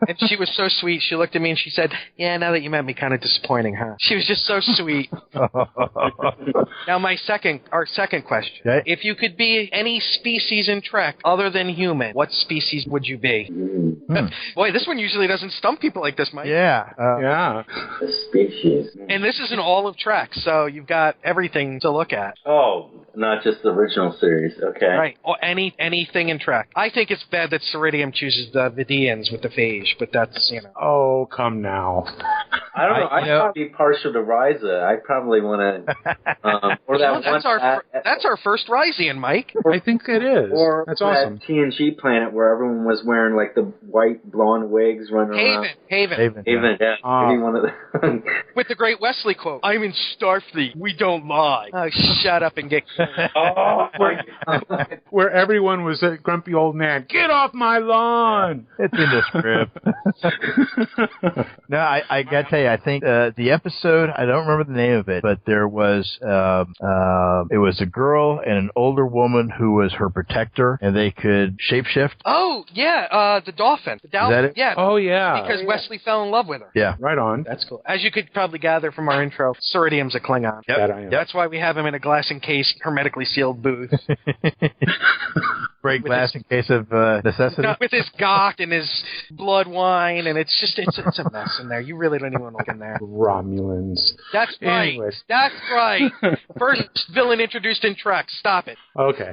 And she was so sweet. She looked at me and she said, yeah, now that you met me, kind of disappointing, huh? She was just so sweet. Now, our second question. Okay. If you could be any species in Trek other than human, what species would you be? Boy, this one usually doesn't stump people like this, Mike. Yeah. The species. And this isn't all of Trek, so you've got everything to look at. Oh, not just the original series. Okay. Right. Or anything in Trek. I think it's bad that Ceridium chooses the Vidians with the phage, but that's, Oh, come now. I don't know. I'd probably be partial to Ryza. I probably want to... that's our first Ryzian, Mike. I think it is. Or that's awesome. That TNG planet where everyone was wearing the white blonde wigs running around. Haven. Yeah. Maybe one of the... With the great Wesley quote, I'm in Starfleet. We don't lie. Oh, shut up and get... Where everyone was a grumpy old man. Get off my lawn! It's in the script. No, I got to tell you, I think the episode, I don't remember the name of it, but there was, it was a girl and an older woman who was her protector, and they could shapeshift. Oh, yeah, the dolphin. Is that it? Yeah. Oh, yeah. Because Wesley fell in love with her. Yeah. Right on. That's cool. As you could probably gather from our intro, Ceridium's a Klingon. Yep. That I am. That's why we have him in a glass encased, hermetically sealed booth. break glass in case of necessity. With his gawk and his blood wine, and it's a mess in there. You really don't even want to look in there. Romulans. That's right. Anyways. That's right. First villain introduced in Trek. Stop it. Okay.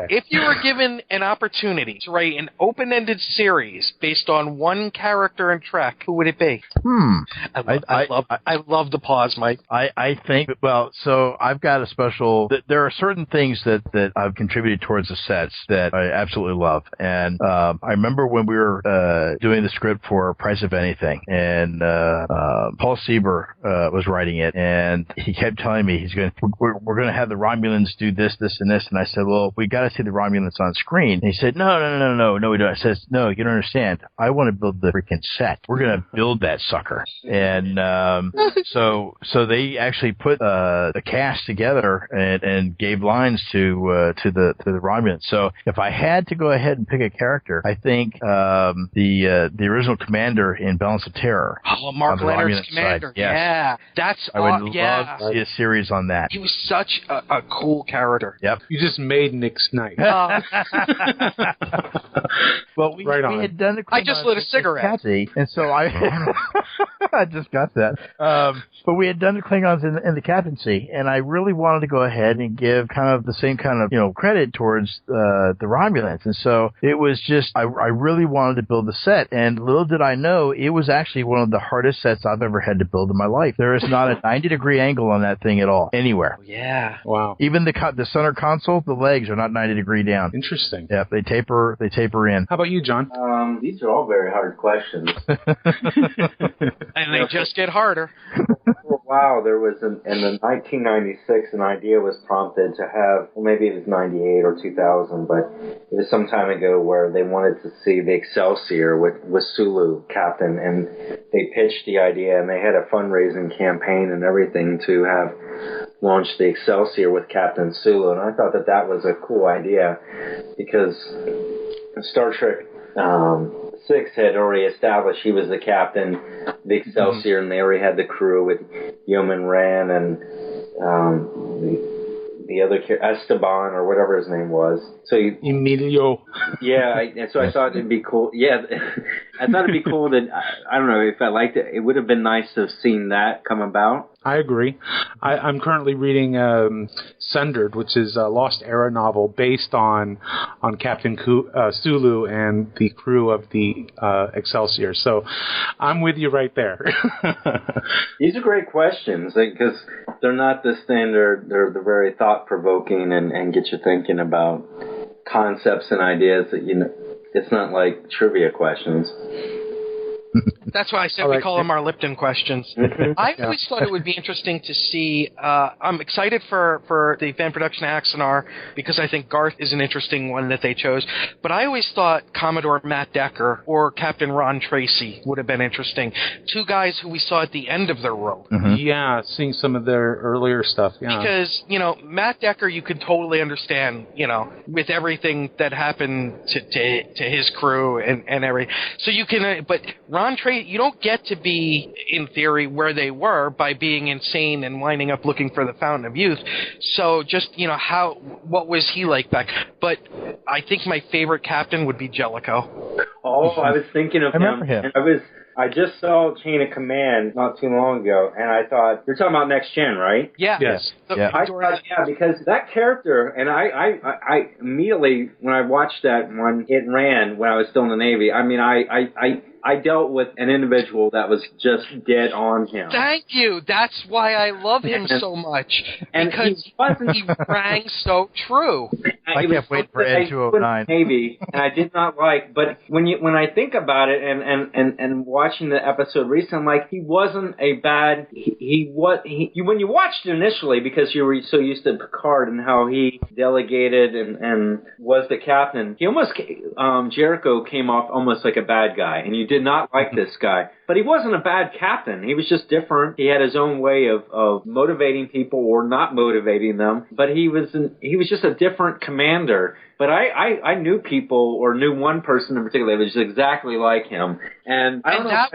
If you were given an opportunity to write an open-ended series based on one character in Trek, who would it be? I love the pause, Mike. I think, well, so I've got a special, there are certain things that I've contributed towards the sets that I absolutely love. And I remember when we were doing the script for Price of Anything, and Paul Sieber was writing it, and he kept telling me, we're going to have the Romulans do this, and this. And I said, well, we got to see the Romulans on screen. And he said, no, we don't. I said, no, you don't understand. I want to build the freaking set. We're going to build that sucker. And so they actually put the cast together and gave lines to the Romulans. So if I had to go ahead and pick a character, I think the original commander in Balance of Terror. Oh, Mark Leonard's commander. Yes. Yeah, that's I would love to see a series on that. He was such a cool character. Yep. You just made Nick's night. Well, we had done the I just lit a cigarette. And so I just got that. But we had done the Klingons in the captaincy, and I really wanted to go ahead and give kind of the same kind of credit towards the Romulans. And so it was just I really wanted to build the set, and little did I know it was actually one of the hardest sets I've ever had to build in my life. There is not a 90-degree angle on that thing at all, anywhere. Yeah. Wow. Even the center console, the legs are not 90-degree down. Interesting. Yeah, they taper in. How about you, John? These are all very hard questions. And they just get harder. For a while, there was in the 1996, an idea was prompted to have, well, maybe it was 98 or 2000, but it was some time ago where they wanted to see the Excelsior with Sulu captain, and they pitched the idea, and they had a fundraising campaign and everything to have launched the Excelsior with Captain Sulu, and I thought that was a cool idea because Star Trek 6 had already established he was the captain, the Excelsior, and they already had the crew with Yeoman Ran and the other Esteban or whatever his name was. So Emilio. Yeah, so I thought it'd be cool. Yeah, I thought it'd be cool that I don't know if I liked it. It would have been nice to have seen that come about. I agree. I'm currently reading Sundered, which is a Lost Era novel based on Captain Sulu and the crew of the Excelsior. So I'm with you right there. These are great questions because they're not the standard. They're very thought-provoking and get you thinking about concepts and ideas that it's not like trivia questions. That's why I said we call them our Lipton questions. I always thought it would be interesting to see. I'm excited for the fan production Axanar because I think Garth is an interesting one that they chose. But I always thought Commodore Matt Decker or Captain Ron Tracy would have been interesting. Two guys who we saw at the end of their rope. Mm-hmm. Yeah, seeing some of their earlier stuff. Yeah. Because Matt Decker, you could totally understand. With everything that happened to his crew and everything. So you can, but Ron Tracy. You don't get to be, in theory, where they were by being insane and winding up looking for the Fountain of Youth. So just, what was he like back? But I think my favorite captain would be Jellicoe. Oh, I was thinking of him. I remember him. And I just saw Chain of Command not too long ago, and I thought, you're talking about Next Gen, right? Yeah. Yes. I thought, because that character, and I immediately, when I watched that one, it ran when I was still in the Navy. I mean, I dealt with an individual that was just dead on him. Thank you. That's why I love him so much. Because he rang so true. I kept waiting for Ed 209. Maybe, and I did not like. But when I think about it, and watching the episode recently, I'm like, he wasn't a bad. When you watched it initially, because you were so used to Picard and how he delegated and was the captain, he almost Jericho came off almost like a bad guy, and you did not like this guy. But he wasn't a bad captain. He was just different. He had his own way of motivating people or not motivating them. But he was just a different commander But I knew people, or knew one person in particular that was exactly like him. And I don't know.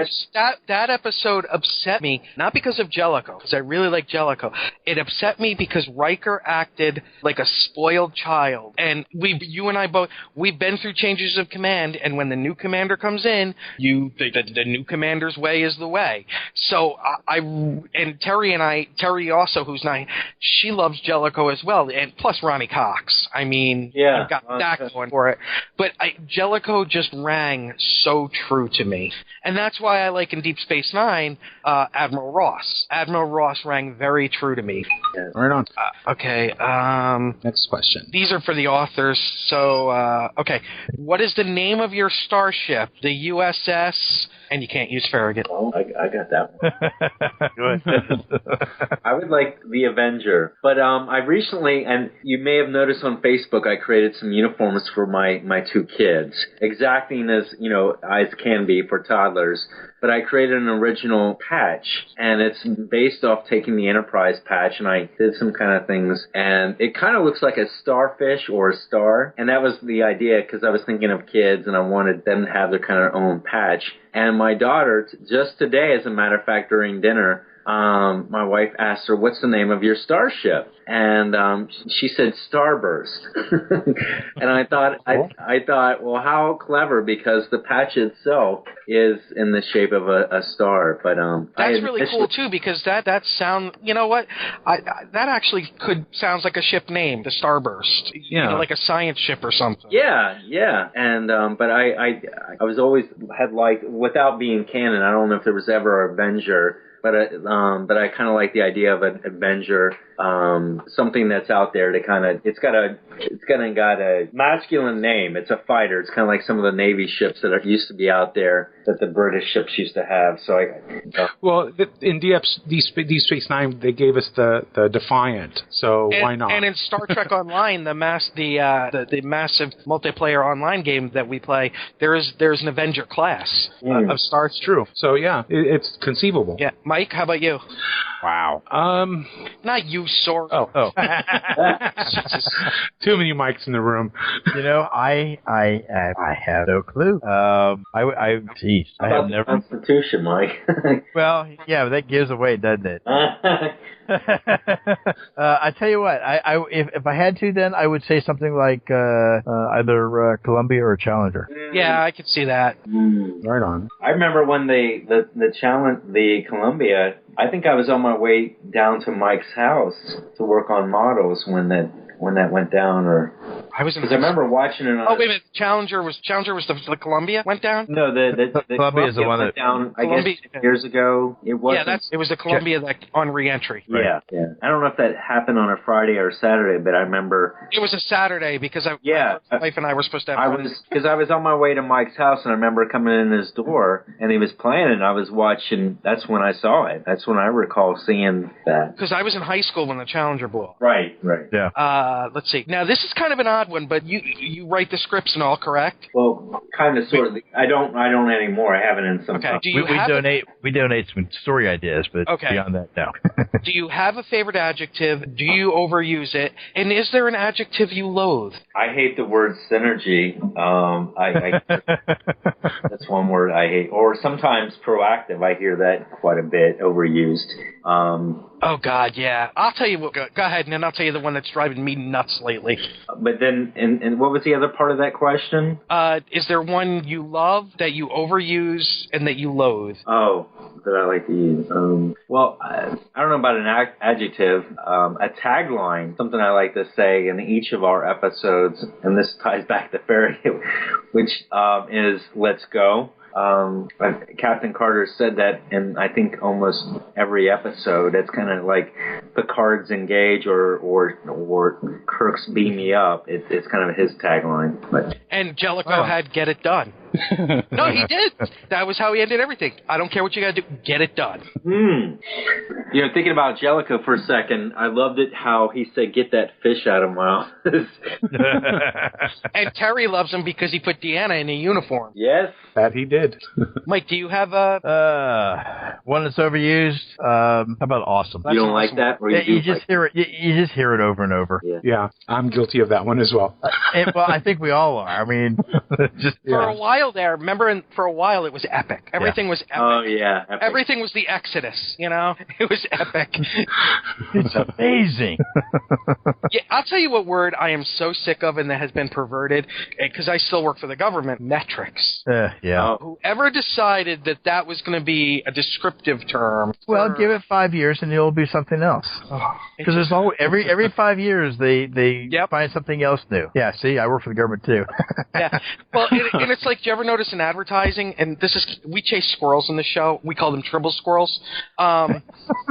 That episode upset me, not because of Jellicoe, because I really like Jellicoe. It upset me because Riker acted like a spoiled child. And you and I both, we've been through changes of command, and when the new commander comes in, the new commander's way is the way. So and Terry also, who's not, she loves Jellicoe as well, and plus Ronnie Cox. I mean, you've got that going for it. But Jellicoe just rang so true to me. And that's why I like in Deep Space Nine, Admiral Ross. Admiral Ross rang very true to me. Right on. Okay. Next question. These are for the authors. So, okay. What is the name of your starship? The USS... And you can't use Farragut. Oh, I got that one. Go ahead. I would like the Avenger. But I recently, and you may have noticed on Facebook, I created some uniforms for my two kids. Exacting as, as can be for toddlers. But I created an original patch, and it's based off taking the Enterprise patch, and I did some kind of things. And it kind of looks like a starfish or a star. And that was the idea, because I was thinking of kids, and I wanted them to have their kind of own patch. And my daughter, just today, as a matter of fact, during dinner, my wife asked her, "What's the name of your starship?" And she said Starburst. And I thought, well, how clever, because the patch itself is in the shape of a star. But that's really cool too, because that sound, you know what, that actually sounds like a ship name, the Starburst. Yeah, like a science ship or something. Yeah. And but I was always had liked, without being canon, I don't know if there was ever a Avenger. But I kind of like the idea of an Avenger, something that's out there to kind of, it's got a masculine name. It's a fighter. It's kind of like some of the Navy ships that used to be out there that the British ships used to have. So well, in Deep Space Nine, they gave us the Defiant. So why not? And in Star Trek Online, the massive multiplayer online game that we play, there's an Avenger class of stars. True. So yeah, it's conceivable. Yeah. Mike, how about you? Wow. Not you, Sorg. Oh. Too many mics in the room. I have no clue. I have never. Constitution, Mike. Well, yeah, but that gives away, doesn't it? I tell you what, if I had to, then I would say something like either Columbia or Challenger. Yeah, I could see that. Right on. I remember when the Columbia, I think I was on my way down to Mike's house to work on models when that went down, or I was. Because I remember watching it. Wait a minute, Challenger was the Columbia went down? No, the Columbia is the one that went down. I guess years ago. It was. Yeah, it was the Columbia that on reentry. Right. Yeah. I don't know if that happened on a Friday or Saturday, but I remember it was a Saturday because my wife and I were supposed to have. I was on my way to Mike's house, and I remember coming in his door, and he was playing, and I was watching. That's when I saw it. That's when I recall seeing that. Because I was in high school when the Challenger blew up. Right. Yeah. Let's see. Now, this is kind of an odd one, but you write the scripts and all, correct? Well, kind of, sort of. I don't anymore. I haven't in some Okay. time. We donate some story ideas, but beyond that, no. Do you have a favorite adjective? Do you overuse it? And is there an adjective you loathe? I hate the word synergy. That's one word I hate. Or sometimes proactive. I hear that quite a bit overused. Oh, God, yeah. I'll tell you what. Go ahead, and then I'll tell you the one that's driving me nuts lately. But then, and what was the other part of that question? Is there one you love that you overuse and that you loathe? Oh, that I like to use. Well, I don't know about an adjective. A tagline, something I like to say in each of our episodes, and this ties back to Farragut, which is "Let's go." Captain Carter said that in, I think, almost every episode. It's kind of like Picard's engage or Kirk's beam me up. It's kind of his tagline. But and Jellicoe had get it done. No, he did. That was how he ended everything. I don't care what you got to do. Get it done. You know, thinking about Jellicoe for a second, I loved it how he said, "Get that fish out of my office." And Terry loves him because he put Deanna in a uniform. Yes. That he did. Mike, do you have a... one that's overused? How about awesome? You don't like that? Or You just hear it. You just hear it over and over. Yeah, I'm guilty of that one as well. Well, I think we all are. I mean, For a while there, remember, for a while it was epic. Everything was epic. Oh, yeah. Epic. Everything was the Exodus, you know? It was epic. It's amazing. Yeah, I'll tell you what word I am so sick of and that has been perverted, because I still work for the government, metrics. Yeah. Whoever decided that that was going to be a descriptive term. Well, give it 5 years and it'll be something else. Because there's always every 5 years they find something else new. Yeah, see, I work for the government too. Yeah. Well, and it's like, do you ever notice in advertising, and we chase squirrels in the show, we call them tribble squirrels. Do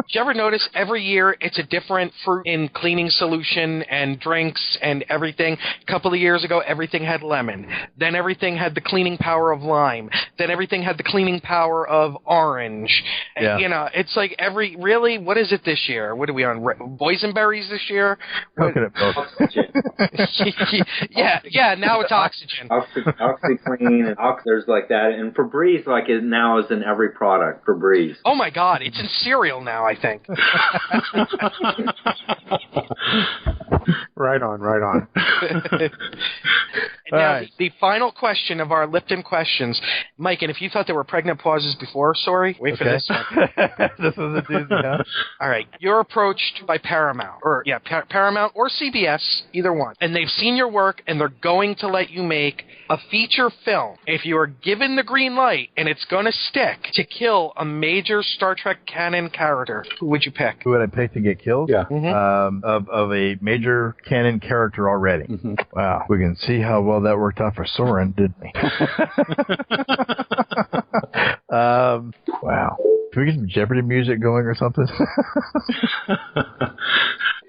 you ever notice every year it's a different fruit in cleaning solution and drinks and everything? A couple of years ago, everything had lemon. Then everything had the cleaning power of lime. Then everything had the cleaning power of orange. Yeah. You know, it's like really, what is it this year? What are we on? Boysenberries this year? Coconut milk. Yeah, now it's oxygen. OxyClean, and there's like that. And Febreze, like, it now is in every product, Febreze. Oh my God, it's in cereal now, I think. Right on. Now, the final question of our Lipton questions. Mike, and if you thought there were pregnant pauses before, sorry, wait for this one. This was a doozy, huh? All right. You're approached by Paramount, Paramount or CBS, either one. And they've seen your work, and they're going to let you make a feature film. If you are given the green light, and it's going to stick, to kill a major Star Trek canon character, who would you pick? Who would I pick to get killed? Yeah. Of a major canon character already. Mm-hmm. Wow. We can see how well that worked out for Soren, didn't we? Wow. Can we get some Jeopardy music going or something?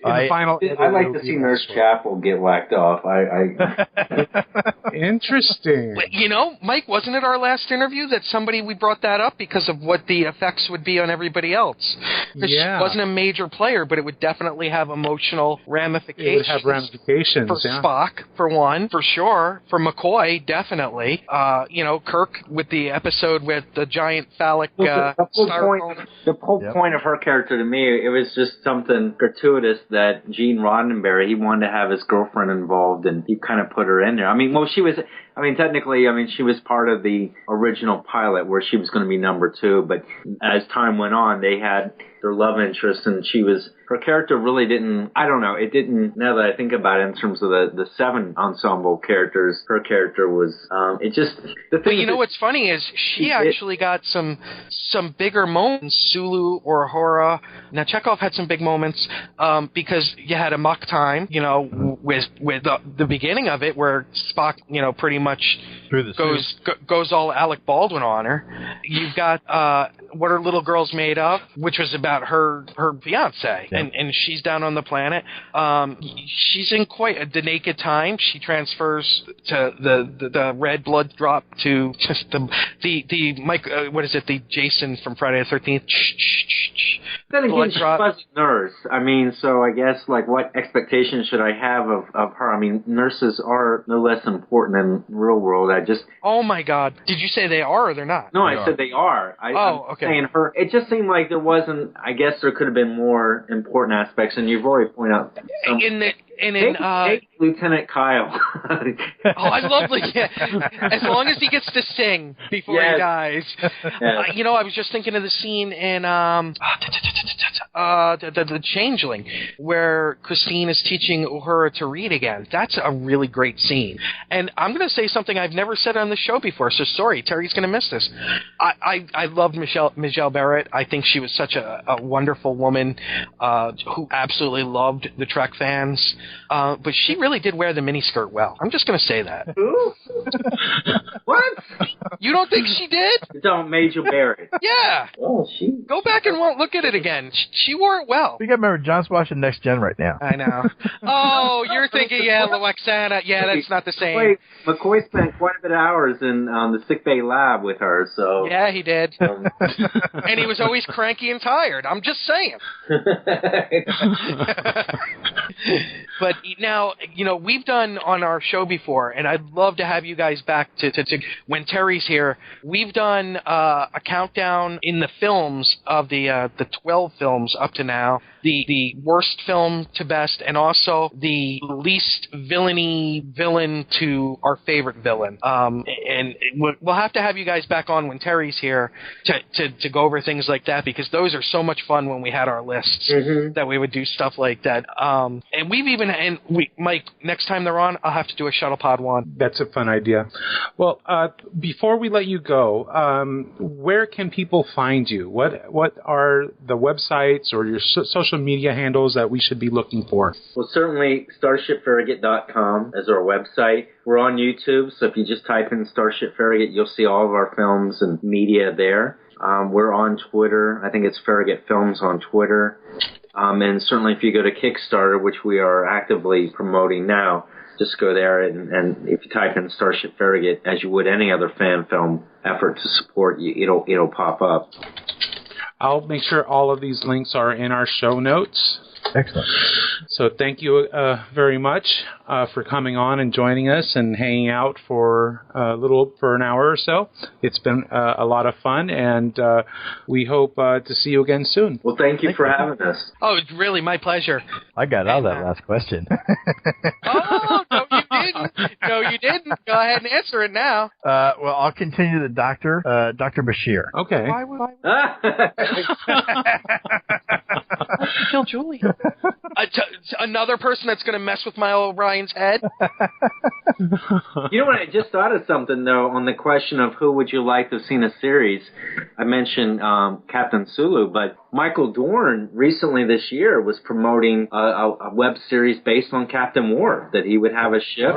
I'd like to see Nurse Chapel get whacked off. Interesting. You know, Mike, wasn't it our last interview that we brought that up because of what the effects would be on everybody else? Because she wasn't a major player, but it would definitely have emotional ramifications. It would have ramifications, for Spock, for one, for sure. For McCoy, definitely. Kirk with the episode with the giant phallic the whole point of her character, to me, it was just something gratuitous that Gene Roddenberry, he wanted to have his girlfriend involved, and he kind of put her in there. Technically, she was part of the original pilot where she was going to be number 2, but as time went on, they had their love interest, and her character really didn't, I don't know, it didn't, now that I think about it in terms of the 7 ensemble characters, her character was, what's funny is she actually got some bigger moments, Sulu or Uhura. Now, Chekhov had some big moments, because you had a Mack time, with the beginning of it where Spock, pretty much goes all Alec Baldwin on her. You've got, What Are Little Girls Made Of, which was about her fiance, and she's down on the planet. She's in quite the naked time. She transfers to the red blood drop to just the Mike. What is it? The Jason from Friday the 13th. Then again, she was a nurse. So I guess, what expectations should I have of her? Nurses are no less important in the real world. Oh my God! Did you say they are or they're not? No, I said they are. I'm saying her. It just seemed like there wasn't. I guess there could have been more important aspects, and you've already pointed out. Take Lieutenant Kyle. I love as long as he gets to sing before he dies. Yes. I was just thinking of the scene in the Changeling, where Christine is teaching Uhura to read again. That's a really great scene. And I'm going to say something I've never said on the show before, so sorry, Terry's going to miss this. I loved Michelle Barrett. I think she was such a wonderful woman who absolutely loved the Trek fans. But she really did wear the miniskirt well. I'm just going to say that. Who? What? You don't think she did? Don't Major Barrett. Yeah. Oh, she. Go back and look at it again. She wore it well. We got to remember, John's watching Next Gen right now. I know. Oh, you're thinking, yeah, Loexana. Yeah, that's not the same. Wait, McCoy spent quite a bit of hours in the sickbay lab with her, so. Yeah, he did. And he was always cranky and tired. I'm just saying. But now, we've done on our show before, and I'd love to have you guys back to when Terry's here. We've done a countdown in the films of the 12 films up to now, the worst film to best, and also the least villain to our favorite villain. And we'll have to have you guys back on when Terry's here to go over things like that, because those are so much fun when we had our lists that we would do stuff like that. And we've even, Mike, next time they're on, I'll have to do a shuttle pod one. That's a fun idea. Well, before we let you go, where can people find you? What are the websites or your social media handles that we should be looking for? Well, certainly StarshipFarragut.com is our website. We're on YouTube, so if you just type in Starship Farragut, you'll see all of our films and media there. We're on Twitter. I think it's Farragut Films on Twitter. And certainly if you go to Kickstarter, which we are actively promoting now, just go there and if you type in Starship Farragut, as you would any other fan film effort to support you, it'll pop up. I'll make sure all of these links are in our show notes. Excellent. So thank you very much for coming on and joining us and hanging out for an hour or so. It's been a lot of fun, and we hope to see you again soon. Well, thank you for having us. Oh, it's really my pleasure. I got out of that last question. Oh, no, you didn't. No, you didn't. Go ahead and answer it now. Well, I'll continue the Dr. Bashir. Okay. Why would I? Kill Julie. Another person that's going to mess with my O'Brien's head. You know what? I just thought of something, though, on the question of who would you like to have seen a series. I mentioned Captain Sulu, but Michael Dorn recently this year was promoting a web series based on Captain Worf, that he would have a ship,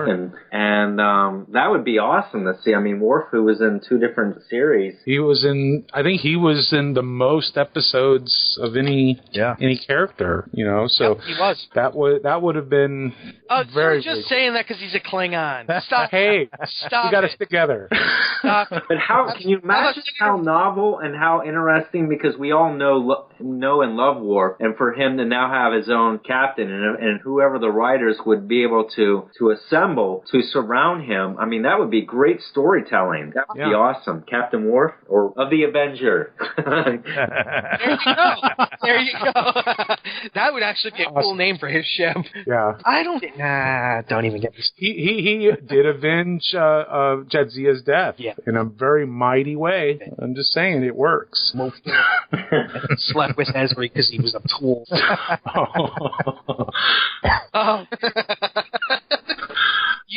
and that would be awesome to see. I mean, Worf, who was in 2 different series. I think he was in the most episodes of any character, so yep, he was. That would have been very. You're just saying that because he's a Klingon. Stop. Hey, stop. We got to stick together. Stop. But how can you imagine how novel and how interesting? Because we all know and love Worf, and for him to now have his own captain and whoever the writers would be able to assemble to surround him. I mean, that would be great storytelling. That would be awesome. Captain Worf or of the Avenger. There you go. That would actually be a cool name for his ship. Yeah. Don't even get me. He did avenge Jadzia's death in a very mighty way. I'm just saying, it works. Slept with Ezri because he was a tool. Oh.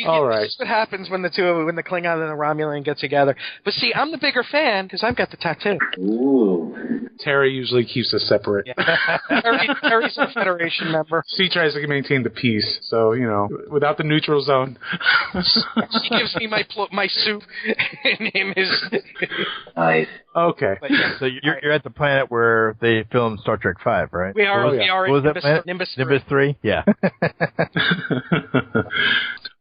All right. That's what happens when the Klingon and the Romulan get together. But see, I'm the bigger fan because I've got the tattoo. Ooh. Terry usually keeps us separate. Yeah. Terry's a Federation member. She tries to maintain the peace, so, without the neutral zone. She gives me my soup, and him his... Nice. Okay. So you're at the planet where they filmed Star Trek V, right? We are. We are. What was that planet? Nimbus 3? Yeah.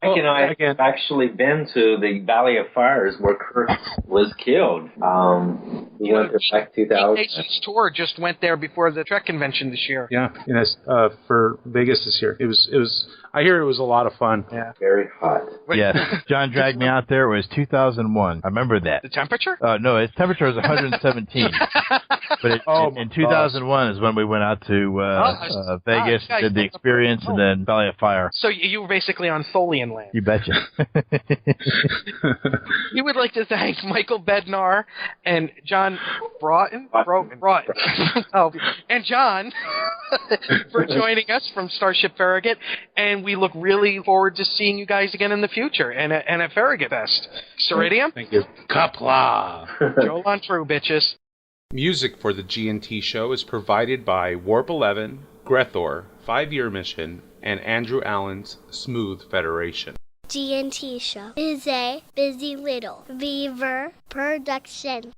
I have actually been to the Valley of Fires where Kirk was killed. We went to back 2000. Nation's tour just went there before the Trek convention this year. Yeah, for Vegas this year. It was. I hear it was a lot of fun. Yeah, very hot. Yes, John dragged me out there. It was 2001. I remember that. The temperature? No, its temperature was 117. But in 2001 is when we went out to Vegas, did the experience, and then Valley of Fire. So you were basically on Tholian land. You betcha. We would like to thank Michael Bednar and John Broughton. And John for joining us from Starship Farragut, and we look really forward to seeing you guys again in the future and at Farragut Fest. Ceridium? Thank you. Kapla! Joel on true, bitches. Music for the G&T show is provided by Warp 11, Grethor, 5 Year Mission, and Andrew Allen's Smooth Federation. GNT Show is a Busy Little Beaver production.